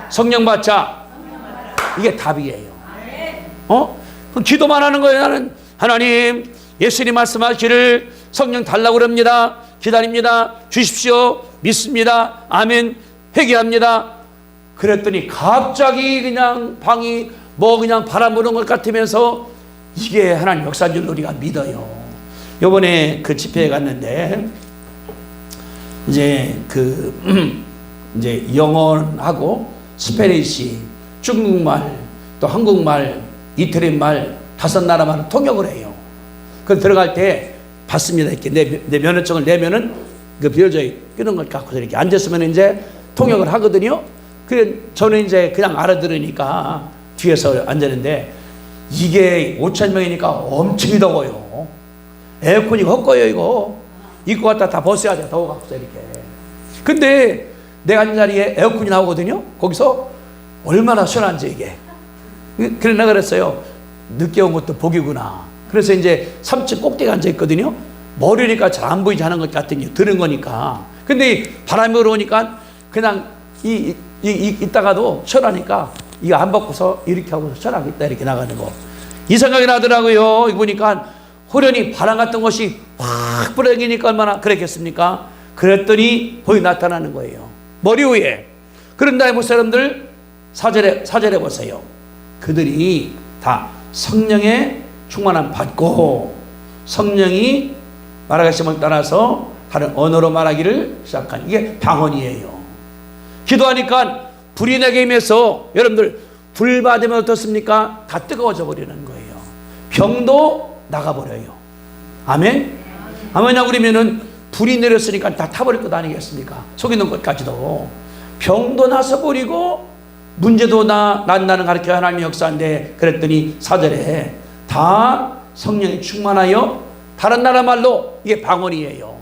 성령 받자. 이게 답이에요. 그럼 기도만 하는 거예요. 나는 하나님 예수님 말씀하시기를 성령 달라고 그럽니다. 기다립니다. 주십시오. 믿습니다. 아멘. 회개합니다. 그랬더니 갑자기 그냥 방이 뭐 그냥 바람 부는 것 같으면서 이게 하나님 역사인 줄 우리가 믿어요. 요번에 그 집회에 갔는데 이제 이제 영어하고 스페니시, 중국말, 또 한국말, 이태리말 5나라만 통역을 해요. 그 들어갈 때 받습니다. 이렇게 내 면허증을 내면은 그 비어져요. 그런 걸 갖고 이렇게 앉았으면 이제 통역을 하거든요. 그래 저는 이제 그냥 알아들으니까 뒤에서 앉았는데 이게 5,000명이니까 엄청 더워요. 에어컨이 헛거요 이거. 입고 갔다 다 벗어야 돼. 더워갖고 이렇게. 근데 내가 앉은 자리에 에어컨이 나오거든요. 거기서 얼마나 시원한지 이게. 그래 내가 그랬어요. 늦게 온 것도 복이구나. 그래서 이제 3층 꼭대기에 앉아있거든요. 머리니까 잘 안 보이지 않은 것 같은 게 들은 거니까. 근데 바람이 불어오니까 그냥 있다가도 시원하니까 이거 안 벗고서 이렇게 하고 시원하게 있다 이렇게 나가는 거. 이 생각이 나더라고요. 이거 보니까 호련히 바람 같은 것이 확 불어다니니까 얼마나 그랬겠습니까? 그랬더니 보이 나타나는 거예요. 머리 위에. 그런 다음에 사람들 4절에 보세요. 그들이 다 성령의 충만함 받고 성령이 말하심을 따라서 다른 언어로 말하기를 시작한 이게 방언이에요. 기도하니까 불이 내게 임해서 여러분들 불 받으면 어떻습니까? 다 뜨거워져 버리는 거예요. 병도 나가버려요. 아멘? 아멘이라고 그러면은 불이 내렸으니까 다 타버릴 것 아니겠습니까? 속에 있는 것까지도. 병도 나서 버리고 문제도 난다는 가르쳐 하나님의 역사인데 그랬더니 4절에 다 성령이 충만하여 다른 나라 말로 이게 방언이에요.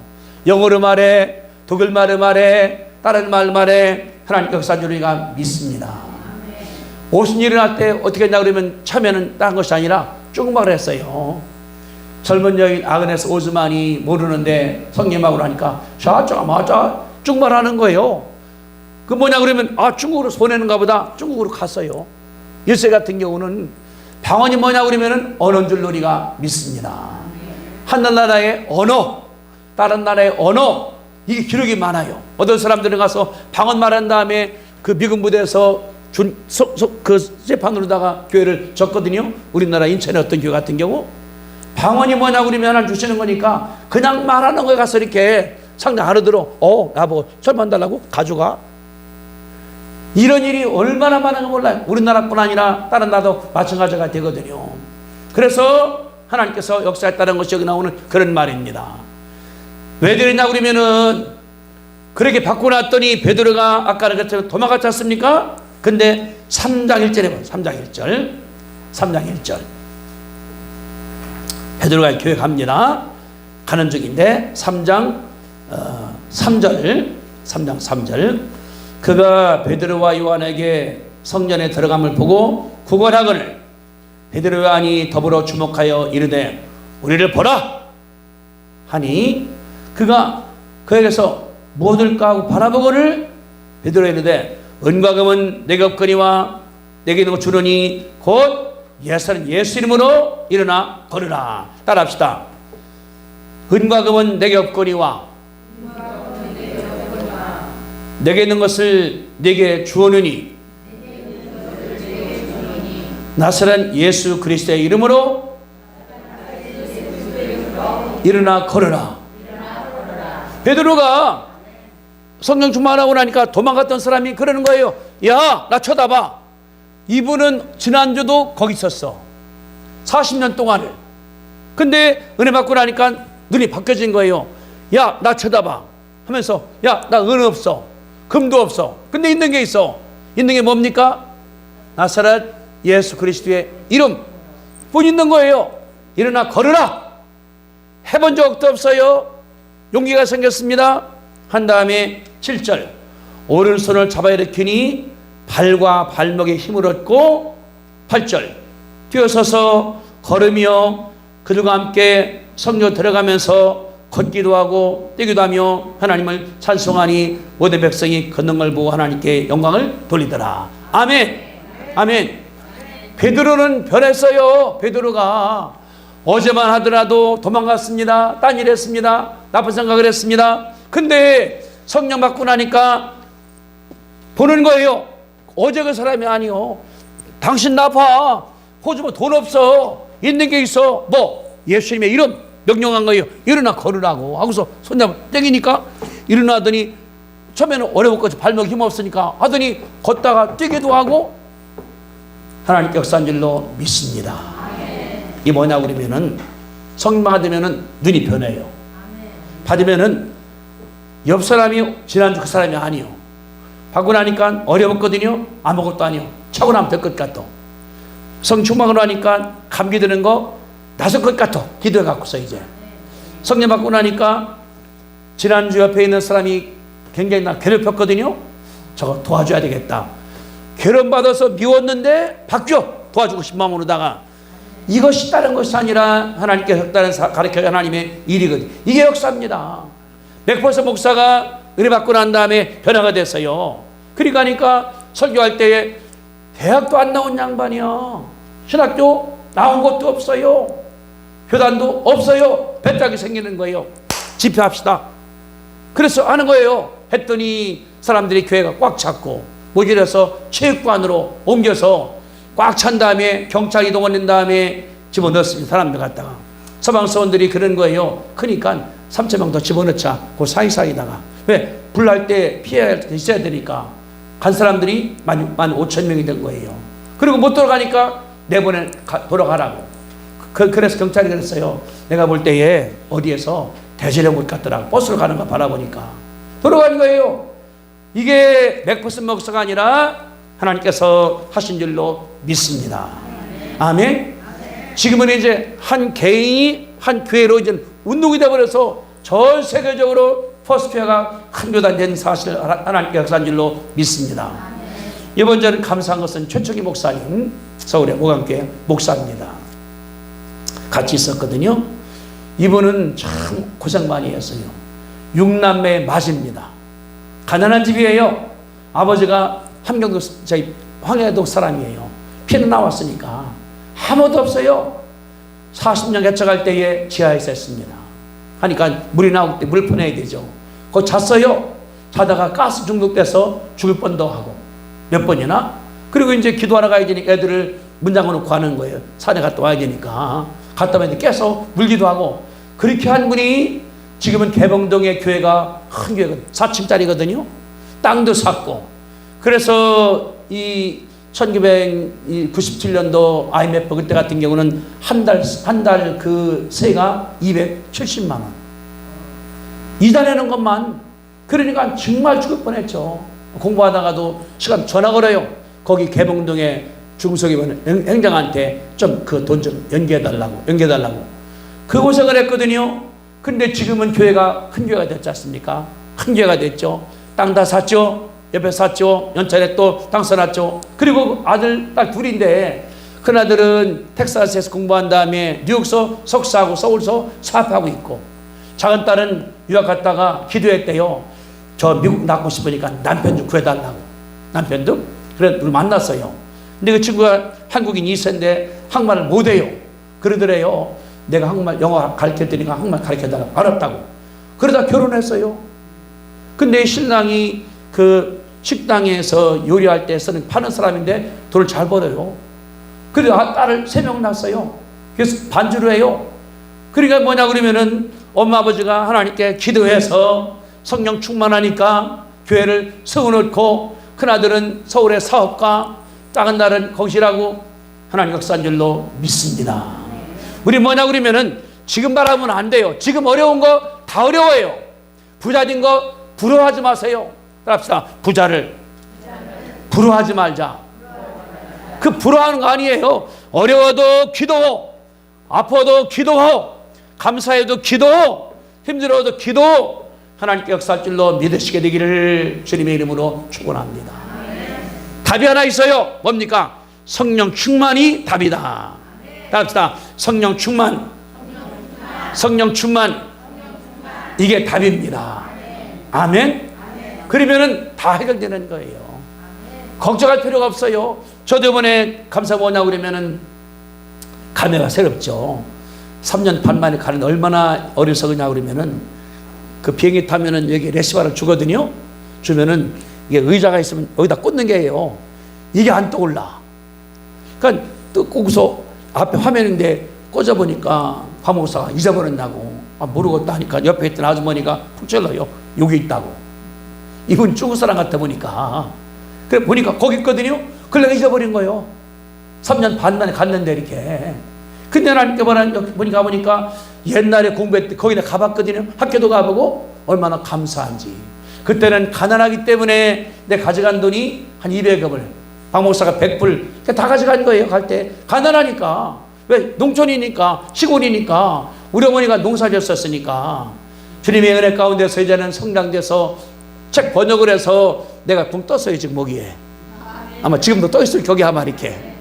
영어로 말해, 독일말로 말해, 다른 말 말해 하나님 역사인 줄 우리가 믿습니다. 오신 일어날 때 어떻게 했냐 그러면 처음에는 다른 것이 아니라 중국말을 했어요. 젊은 여인 아그네스 오즈만이 모르는데 성령님하고 하니까 맞아 중국말 하는 거예요. 그 뭐냐 그러면 중국으로 보내는가 보다 중국으로 갔어요. 일세 같은 경우는 방언이 뭐냐 그러면 언어인 줄 우리가 믿습니다. 하늘나라의 언어, 다른 나라의 언어, 이게 기록이 많아요. 어떤 사람들은 가서 방언 말한 다음에 그 미군 부대에서 그 재판으로다가 교회를 졌거든요. 우리나라 인천의 어떤 교회 같은 경우 방언이 뭐냐 그러면 하나 주시는 거니까 그냥 말하는 거에 가서 이렇게 상당 알아들어. 나보고 설만 달라고 가져가. 이런 일이 얼마나 많은가 몰라요. 우리나라뿐 아니라 다른 나라도 마찬가지가 되거든요. 그래서 하나님께서 역사했다는 것이 여기 나오는 그런 말입니다. 왜 그랬냐 그러면은 그렇게 받고 났더니 베드로가 아까는 그랬죠. 도망갔지 않습니까? 근데 3장 1절에 보면 3장 1절 베드로가 교회 갑니다. 가는 중인데 3장 3절 그가 베드로와 요한에게 성전에 들어감을 보고 구걸하거늘 베드로 요한이 더불어 주목하여 이르되 우리를 보라 하니 그가 그에게서 무엇을까 하고 바라보거늘 베드로 이르되 은과 금은 내게 없거니와 내게 있는 거 주노니 곧 예수는 예수 이름으로 일어나 걸으라. 따라합시다. 은과 금은 내게 없거니와 내게 있는 것을 내게 주오느니 나사렛 예수 그리스도의 이름으로 일어나 걸으라. 베드로가 성령 충만하고 나니까 도망갔던 사람이 그러는 거예요. 야, 나 쳐다봐. 이분은 지난주도 거기 있었어. 40년 동안을. 근데 은혜 받고 나니까 눈이 바뀌어진 거예요. 야, 나 쳐다봐. 하면서 야, 나 은 없어. 금도 없어. 근데 있는 게 있어. 있는 게 뭡니까? 나사렛 예수 그리스도의 이름 뿐 있는 거예요. 일어나 걸으라. 해본 적도 없어요. 용기가 생겼습니다. 한 다음에 7절 오른손을 잡아 일으키니 발과 발목에 힘을 얻고 8절 뛰어서서 걸으며 그들과 함께 성전 들어가면서 걷기도 하고 뛰기도 하며 하나님을 찬송하니 모든 백성이 걷는 걸 보고 하나님께 영광을 돌리더라. 아멘. 아멘. 베드로는 변했어요. 베드로가 어제만 하더라도 도망갔습니다. 딴 일 했습니다. 나쁜 생각을 했습니다. 근데 성령 받고 나니까 보는 거예요. 어제 그 사람이 아니요. 당신 나봐. 호주 뭐 돈 없어. 있는 게 있어. 뭐 예수님의 이름 명령한 거예요. 일어나 걸으라고 하고서 손잡아 땡기니까 일어나더니 처음에는 어려웠거든. 발목 힘 없으니까 하더니 걷다가 뛰기도 하고 하나님께 역사한 줄로 믿습니다. 이게 뭐냐고 그러면은 성령 받으면은 눈이 변해요. 받으면은 옆 사람이 지난주 그 사람이 아니요. 받고 나니까 어려웠거든요. 아무것도 아니요. 차고 나면 될 것 같아. 성충만으로 하니까 감기 드는 거 나설 것 같아. 기도해 갖고서 이제 성령 받고 나니까 지난주 옆에 있는 사람이 굉장히 나 괴롭혔거든요. 저거 도와줘야 되겠다. 괴롭받아서 미웠는데 바뀌어. 도와주고 싶은 마음으로다가 이것이 다른 것이 아니라 하나님께 흑다른 가르쳐 하나님의 일이거든요. 이게 역사입니다. 맥퍼스 목사가 은혜 받고 난 다음에 변화가 됐어요. 그러니까 설교할 때에 대학도 안 나온 양반이야. 신학교 나온 것도 없어요. 교단도 없어요. 배짱이 생기는 거예요. 집회합시다. 그래서 하는 거예요. 했더니 사람들이 교회가 꽉 찼고 모질해서 체육관으로 옮겨서 꽉 찬 다음에 경찰 이동한 다음에 집어넣습니다. 사람들 갖다가 서방서원들이 그런 거예요. 그러니까 3,000명 더 집어넣자. 그 사이사이다가 왜? 불날 때 피해야 있어야 되니까 간 사람들이 15,000명이 된 거예요. 그리고 못 돌아가니까 내보내 돌아가라고. 그래서 경찰이 그랬어요. 내가 볼 때에 어디에서 대전에 못 갔더라고. 버스로 가는 거 바라보니까 돌아가는 거예요. 이게 맥퍼슨 목사가 아니라 하나님께서 하신 줄로 믿습니다. 아멘. 지금은 이제 한 개인이 한 교회로 이제 운동이 되어버려서 전 세계적으로 퍼스피아가 큰 교단이 된 사실을 하나님께 역사한 줄로 믿습니다. 이번 저는 감사한 것은 최초기 목사님, 서울의 오강교회 목사입니다. 같이 있었거든요. 이분은 참 고생 많이 했어요. 6남매의 맞입니다. 가난한 집이에요. 아버지가 함경도 저희 황해도 사람이에요. 피는 나왔으니까 아무도 없어요. 40년 개척할 때에 지하에 있었습니다. 하니까 물이 나올 때 물 퍼내야 되죠. 거기 잤어요. 자다가 가스 중독돼서 죽을 뻔도 하고 몇 번이나. 그리고 이제 기도하러 가야 되니까 애들을 문 잠궈놓고 가는 거예요. 산에 갔다 와야 되니까. 갔다 오면 깨서 물기도 하고. 그렇게 한 분이 지금은 개봉동의 교회가 큰 교회가 4층짜리거든요. 땅도 샀고. 그래서 이 1997년도 IMF 그때 같은 경우는 한 달 그 세가 270만 원. 이자 내는 것만. 그러니까 정말 죽을 뻔했죠. 공부하다가도 시간 전화 걸어요. 거기 개봉동에 중소기업 행장한테 좀 그 돈 좀 연계해달라고. 그 고생을 했거든요. 근데 지금은 교회가 큰 교회가 됐지 않습니까? 큰 교회가 됐죠. 땅 다 샀죠. 옆에 샀죠. 연차에 또 땅 사놨죠. 그리고 아들, 딸 둘인데 큰 아들은 텍사스에서 공부한 다음에 뉴욕서 석사하고 서울서 사업하고 있고, 작은 딸은 유학 갔다가 기도했대요. 저 미국 낳고 싶으니까 남편 좀 구해달라고. 남편도? 그래 우리 만났어요. 근데 그 친구가 한국인 2세인데 한국말을 못해요. 그러더래요. 내가 한국말 영어 가르쳐드리니까 한국말 가르쳐달라고. 알았다고. 그러다 결혼했어요. 근데 신랑이 그 식당에서 요리할 때 쓰는 파는 사람인데 돈을 잘 벌어요. 그래서 딸을 3명 낳았어요. 그래서 반주를 해요. 그러니까 뭐냐 그러면은 엄마 아버지가 하나님께 기도해서 성령 충만하니까 교회를 세워놓고, 큰아들은 서울의 사업가, 작은 딸은 거기라고 하나님 역사한 줄로 믿습니다. 우리 뭐냐 그러면은 지금 바라보면 안 돼요. 지금 어려운 거 다 어려워요. 부자된 거 부러워하지 마세요. 합시다. 부자를 부러워하지 말자. 그 부러워하는 거 아니에요. 어려워도 기도, 아파도 기도, 감사해도 기도, 힘들어도 기도, 하나님께 역사할 줄로 믿으시게 되기를 주님의 이름으로 축원합니다. 답이 하나 있어요. 뭡니까? 성령 충만이 답이다. 합시다. 성령 충만. 성령 충만. 이게 답입니다. 아멘. 그러면은 다 해결되는 거예요. 걱정할 필요가 없어요. 저도 이번에 감사 뭐냐고 그러면은 감회가 새롭죠. 3년 반 만에 가는 얼마나 어리석으냐고 그러면은 그 비행기 타면은 여기 레시바를 주거든요. 주면은 이게 의자가 있으면 여기다 꽂는 게예요. 이게 안 떠올라. 그러니까 끄고서 앞에 화면인데 꽂아보니까 박 목사가 잊어버렸다고. 모르겠다 하니까 옆에 있던 아주머니가 푹 찔러요. 여기 있다고. 이분 중국 사람 같아 보니까. 그래 보니까 거기 있거든요. 그걸 내가 잊어버린 거예요. 3년 반 만에 갔는데 이렇게. 근데 하나님께 보니까 옛날에 공부했을 때 거기 내가 가봤거든요. 학교도 가보고 얼마나 감사한지. 그때는 가난하기 때문에 내가 가져간 돈이 한 200억을 박 목사가 100불 다 가져간 거예요. 갈 때 가난하니까. 왜? 농촌이니까 시골이니까 우리 어머니가 농사졌었으니까 주님의 은혜 가운데서 이제는 성장돼서 책 번역을 해서 내가 붕 떴어요. 지금 모기에 아마 지금도 떠있을 거기 아마 이렇게.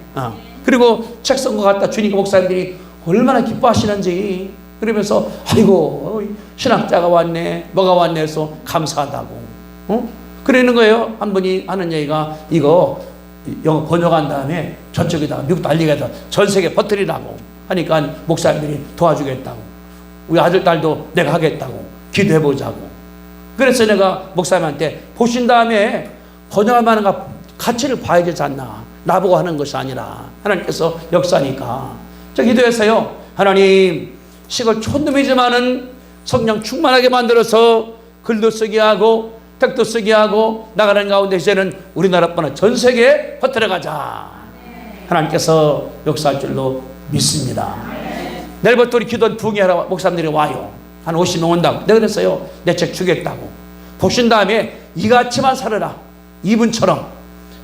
그리고 책 쓴 거 갖다 주니까 목사님들이 얼마나 기뻐하시는지. 그러면서 아이고 신학자가 왔네 뭐가 왔네 해서 감사하다고. 그러는 거예요. 한 분이 하는 얘기가 이거 영어 번역한 다음에 저쪽에다가 미국 달리게 해서 전 세계 퍼뜨리라고 하니까 목사님들이 도와주겠다고. 우리 아들 딸도 내가 하겠다고 기도해보자고. 그래서 내가 목사님한테 보신 다음에 번역할 만한 가치를 봐야 되지 않나. 나보고 하는 것이 아니라 하나님께서 역사니까. 저 기도해서요. 하나님 시골 촌놈이지만은 성령 충만하게 만들어서 글도 쓰게 하고 책도 쓰게 하고 나가는 가운데 이제는 우리나라뿐 아니라 전 세계에 퍼뜨려가자. 하나님께서 역사할 줄로 믿습니다. 내일부터 우리 기도원 부흥회하러 목사님들이 와요. 한 50명 온다고. 내가 그랬어요. 내 책 주겠다고. 보신 다음에 이같이만 살아라. 이분처럼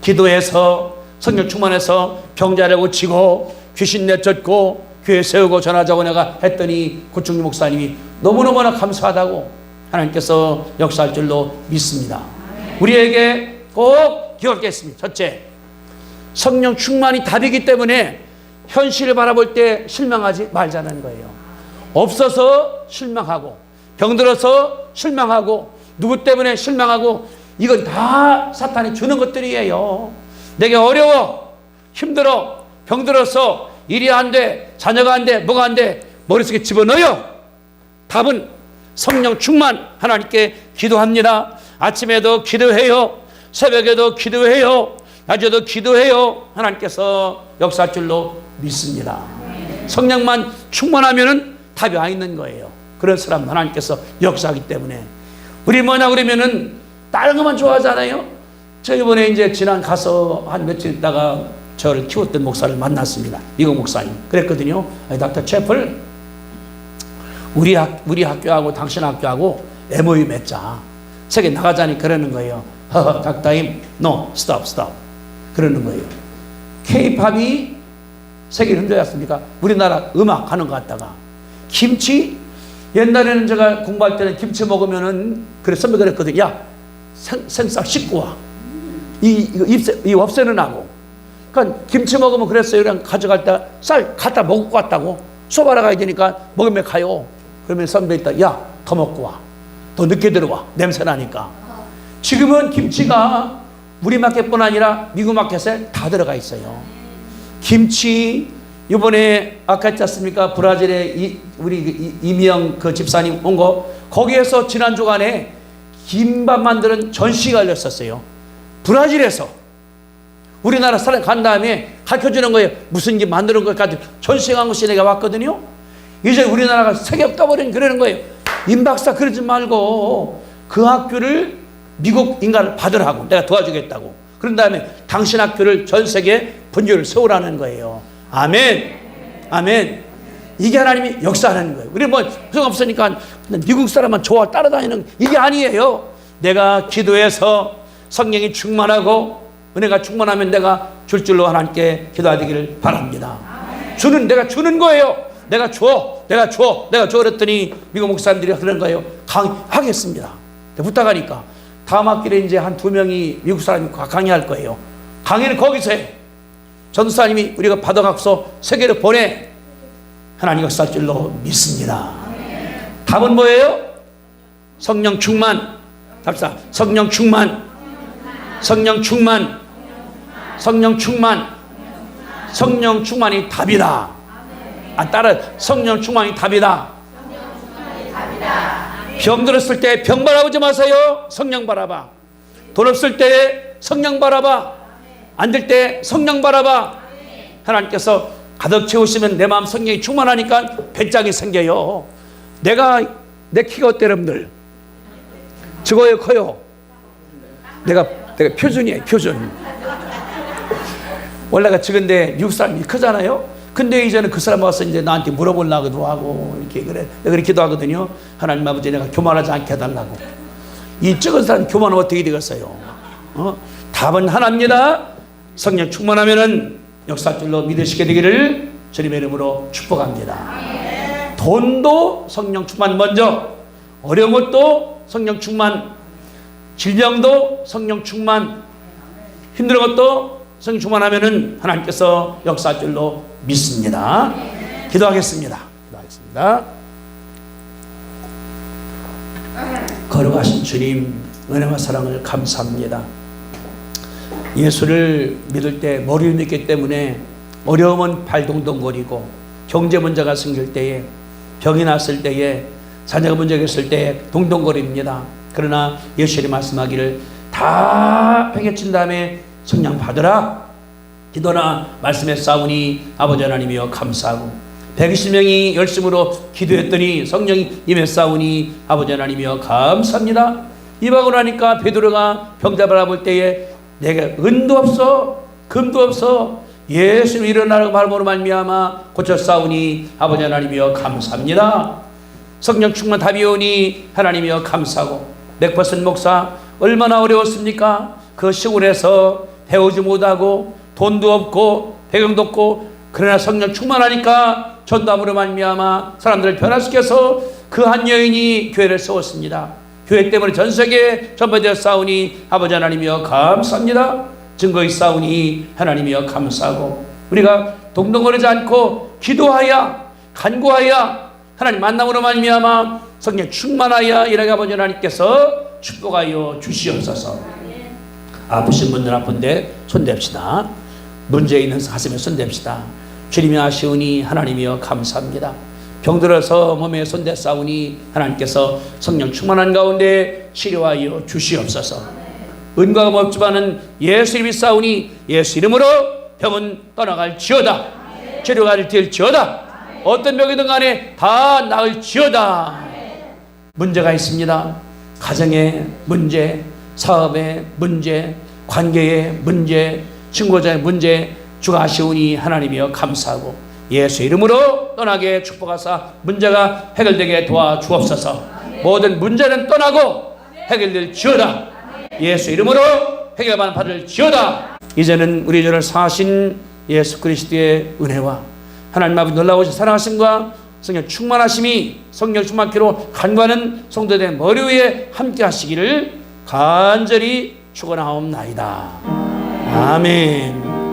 기도해서 성령 충만해서 병자를 고치고 귀신 내쫓고 교회 세우고 전하자고 내가 했더니 고충주 목사님이 너무너무나 감사하다고 하나님께서 역사할 줄로 믿습니다. 우리에게 꼭 기억하겠습니다. 첫째, 성령 충만이 답이기 때문에 현실을 바라볼 때 실망하지 말자는 거예요. 없어서 실망하고 병들어서 실망하고 누구 때문에 실망하고 이건 다 사탄이 주는 것들이에요. 내게 어려워 힘들어 병들어서 일이 안 돼 자녀가 안 돼 뭐가 안 돼 머릿속에 집어넣어요. 답은 성령 충만. 하나님께 기도합니다. 아침에도 기도해요. 새벽에도 기도해요. 낮에도 기도해요. 하나님께서 역사할 줄로 믿습니다. 성령만 충만하면은 답이 와 있는 거예요. 그런 사람 하나님께서 역사하기 때문에. 우리 뭐냐 그러면은 다른 것만 좋아하잖아요. 저 이번에 이제 지난 가서 한 며칠 있다가 저를 키웠던 목사를 만났습니다. 미국 목사님. 그랬거든요. 닥터 채플, 우리 학교하고 당신 학교하고 MOU 맺자. 세계 나가자니 그러는 거예요. 닥터임, no, stop. 그러는 거예요. K-팝이 세계를 흔들었습니까? 우리나라 음악 하는 것 같다가. 김치? 옛날에는 제가 공부할 때는 김치 먹으면은, 그래, 선배 그랬거든. 야, 생쌀 씻고 와. 이 없애는 하고. 그러니까 김치 먹으면 그랬어요. 그냥 가져갈 때 쌀 갖다 먹고 갔다고. 소바라 가야 되니까 먹으면 가요. 그러면 선배 있다. 야, 더 먹고 와. 더 늦게 들어와. 냄새 나니까. 지금은 김치가 우리 마켓뿐 아니라 미국 마켓에 다 들어가 있어요. 김치, 이번에 아까 했지 않습니까? 브라질에 우리 이미영 그 집사님 온 거, 거기에서 지난 주간에 김밥 만드는 전시가 열렸었어요. 브라질에서. 우리나라 사람 간 다음에 가르쳐주는 거예요. 무슨 김 만드는 것까지 전시한 것이 내가 왔거든요. 이제 우리나라가 세계 떠버린 그러는 거예요. 임 박사 그러지 말고 그 학교를 미국 인간을 받으라고 내가 도와주겠다고. 그런 다음에 당신 학교를 전 세계에 분교를 세우라는 거예요. 아멘. 아멘. 이게 하나님이 역사하는 거예요. 우리 뭐 소용없으니까 미국 사람만 좋아 따라다니는 이게 아니에요. 내가 기도해서 성령이 충만하고 은혜가 충만하면 내가 줄 줄로 하나님께 기도하기를 바랍니다. 내가 주는 거예요. 내가 줘 그랬더니 미국 목사님들이 하는 거예요. 강의하겠습니다. 부탁하니까 다음 학기에 이제 한 2명이 미국 사람이 강의할 거예요. 강의는 거기서 해. 전도사님이 우리가 받아갖고서 세계로 보내. 하나님 역사할 줄로 믿습니다. 답은 뭐예요? 성령 충만. 답사. 성령 충만. 성령 충만. 성령 충만. 성령 충만이 답이다. 따라 성령 충만이 답이다. 병 들었을 때 병 바라보지 마세요. 성령 바라봐. 돈 없을 때 성령 바라봐. 안 될 때 성령 바라봐. 하나님께서 가득 채우시면 내 마음 성령이 충만하니까 배짱이 생겨요. 내 키가 어때 여러분들? 적어요 커요? 내가 표준이에요 표준. 원래가 적은데 미국 사람이 크잖아요. 근데 이제는 그 사람 와서 이제 나한테 물어보려고도 하고 이렇게 그래. 내가 그렇게도 하거든요. 하나님 아버지 내가 교만하지 않게 해달라고. 이 적은 사람 교만하면 어떻게 되겠어요? 답은 하나입니다. 성령 충만하면은 역사줄로 믿으시게 되기를 주님의 이름으로 축복합니다. 돈도 성령 충만 먼저, 어려운 것도 성령 충만, 질병도 성령 충만, 힘든 것도 성령 충만하면은 하나님께서 역사줄로 믿습니다. 기도하겠습니다. 거룩하신 주님, 은혜와 사랑을 감사합니다. 예수를 믿을 때 머리를 믿기 때문에 어려움은 발동동거리고, 경제 문제가 생길 때에, 병이 났을 때에, 자녀가 문제가 있을 때에 동동거립니다. 그러나 예수님이 말씀하기를 다 해결친 다음에 성령 받으라. 기도나 말씀에 싸우니 아버지 하나님이여 감사하고, 120명이 열심으로 기도했더니 성령이 임해 싸우니 아버지 하나님이여 감사합니다. 이방으로 하니까 베드로가 병자 바라볼 때에 내가 은도 없어 금도 없어 예수님 일어나라고 말함으로 말미암아 고쳐 싸우니 아버지 하나님이여 감사합니다. 성령 충만 답이 오니 하나님이여 감사하고, 맥버슨 목사 얼마나 어려웠습니까? 그 시골에서 배우지 못하고 돈도 없고 배경도 없고, 그러나 성령 충만하니까 전담으로 말미암아 사람들을 변화시켜서 그 한 여인이 교회를 세웠습니다. 교회 때문에 전 세계에 전파되어 싸우니 아버지 하나님이여 감사합니다. 증거의 싸우니 하나님이여 감사하고, 우리가 동동거리지 않고 기도하여 간구하여 하나님 만남으로 말미암아 성령 충만하여 일하게 아버지 하나님께서 축복하여 주시옵소서. 아프신 분들 아픈데 손댑시다. 문제 있는 가슴에 손댑시다. 주님이 아시오니 하나님이여 감사합니다. 병들어서 몸에 손대 싸우니 하나님께서 성령 충만한 가운데 치료하여 주시옵소서. 은과가 없지만은 예수 이름이 싸우니 예수 이름으로 병은 떠나갈지어다. 치료가 될지어다. 어떤 병이든 간에 다 나을지어다. 문제가 있습니다. 가정의 문제, 사업의 문제, 관계의 문제, 친구자의 문제, 주가 아시오니 하나님이여 감사하고, 예수 이름으로 떠나게 축복하사 문제가 해결되게 도와주옵소서. 모든 문제는 떠나고 해결될지어다. 예수 이름으로 해결만 받을지어다. 이제는 우리 죄를 사하신 예수 그리스도의 은혜와 하나님 아버지 놀라우신 사랑하심과 성령 충만하심이 성령 충만케로 간구하는 성도들의 머리 위에 함께 하시기를 간절히 축원하옵나이다. 아멘.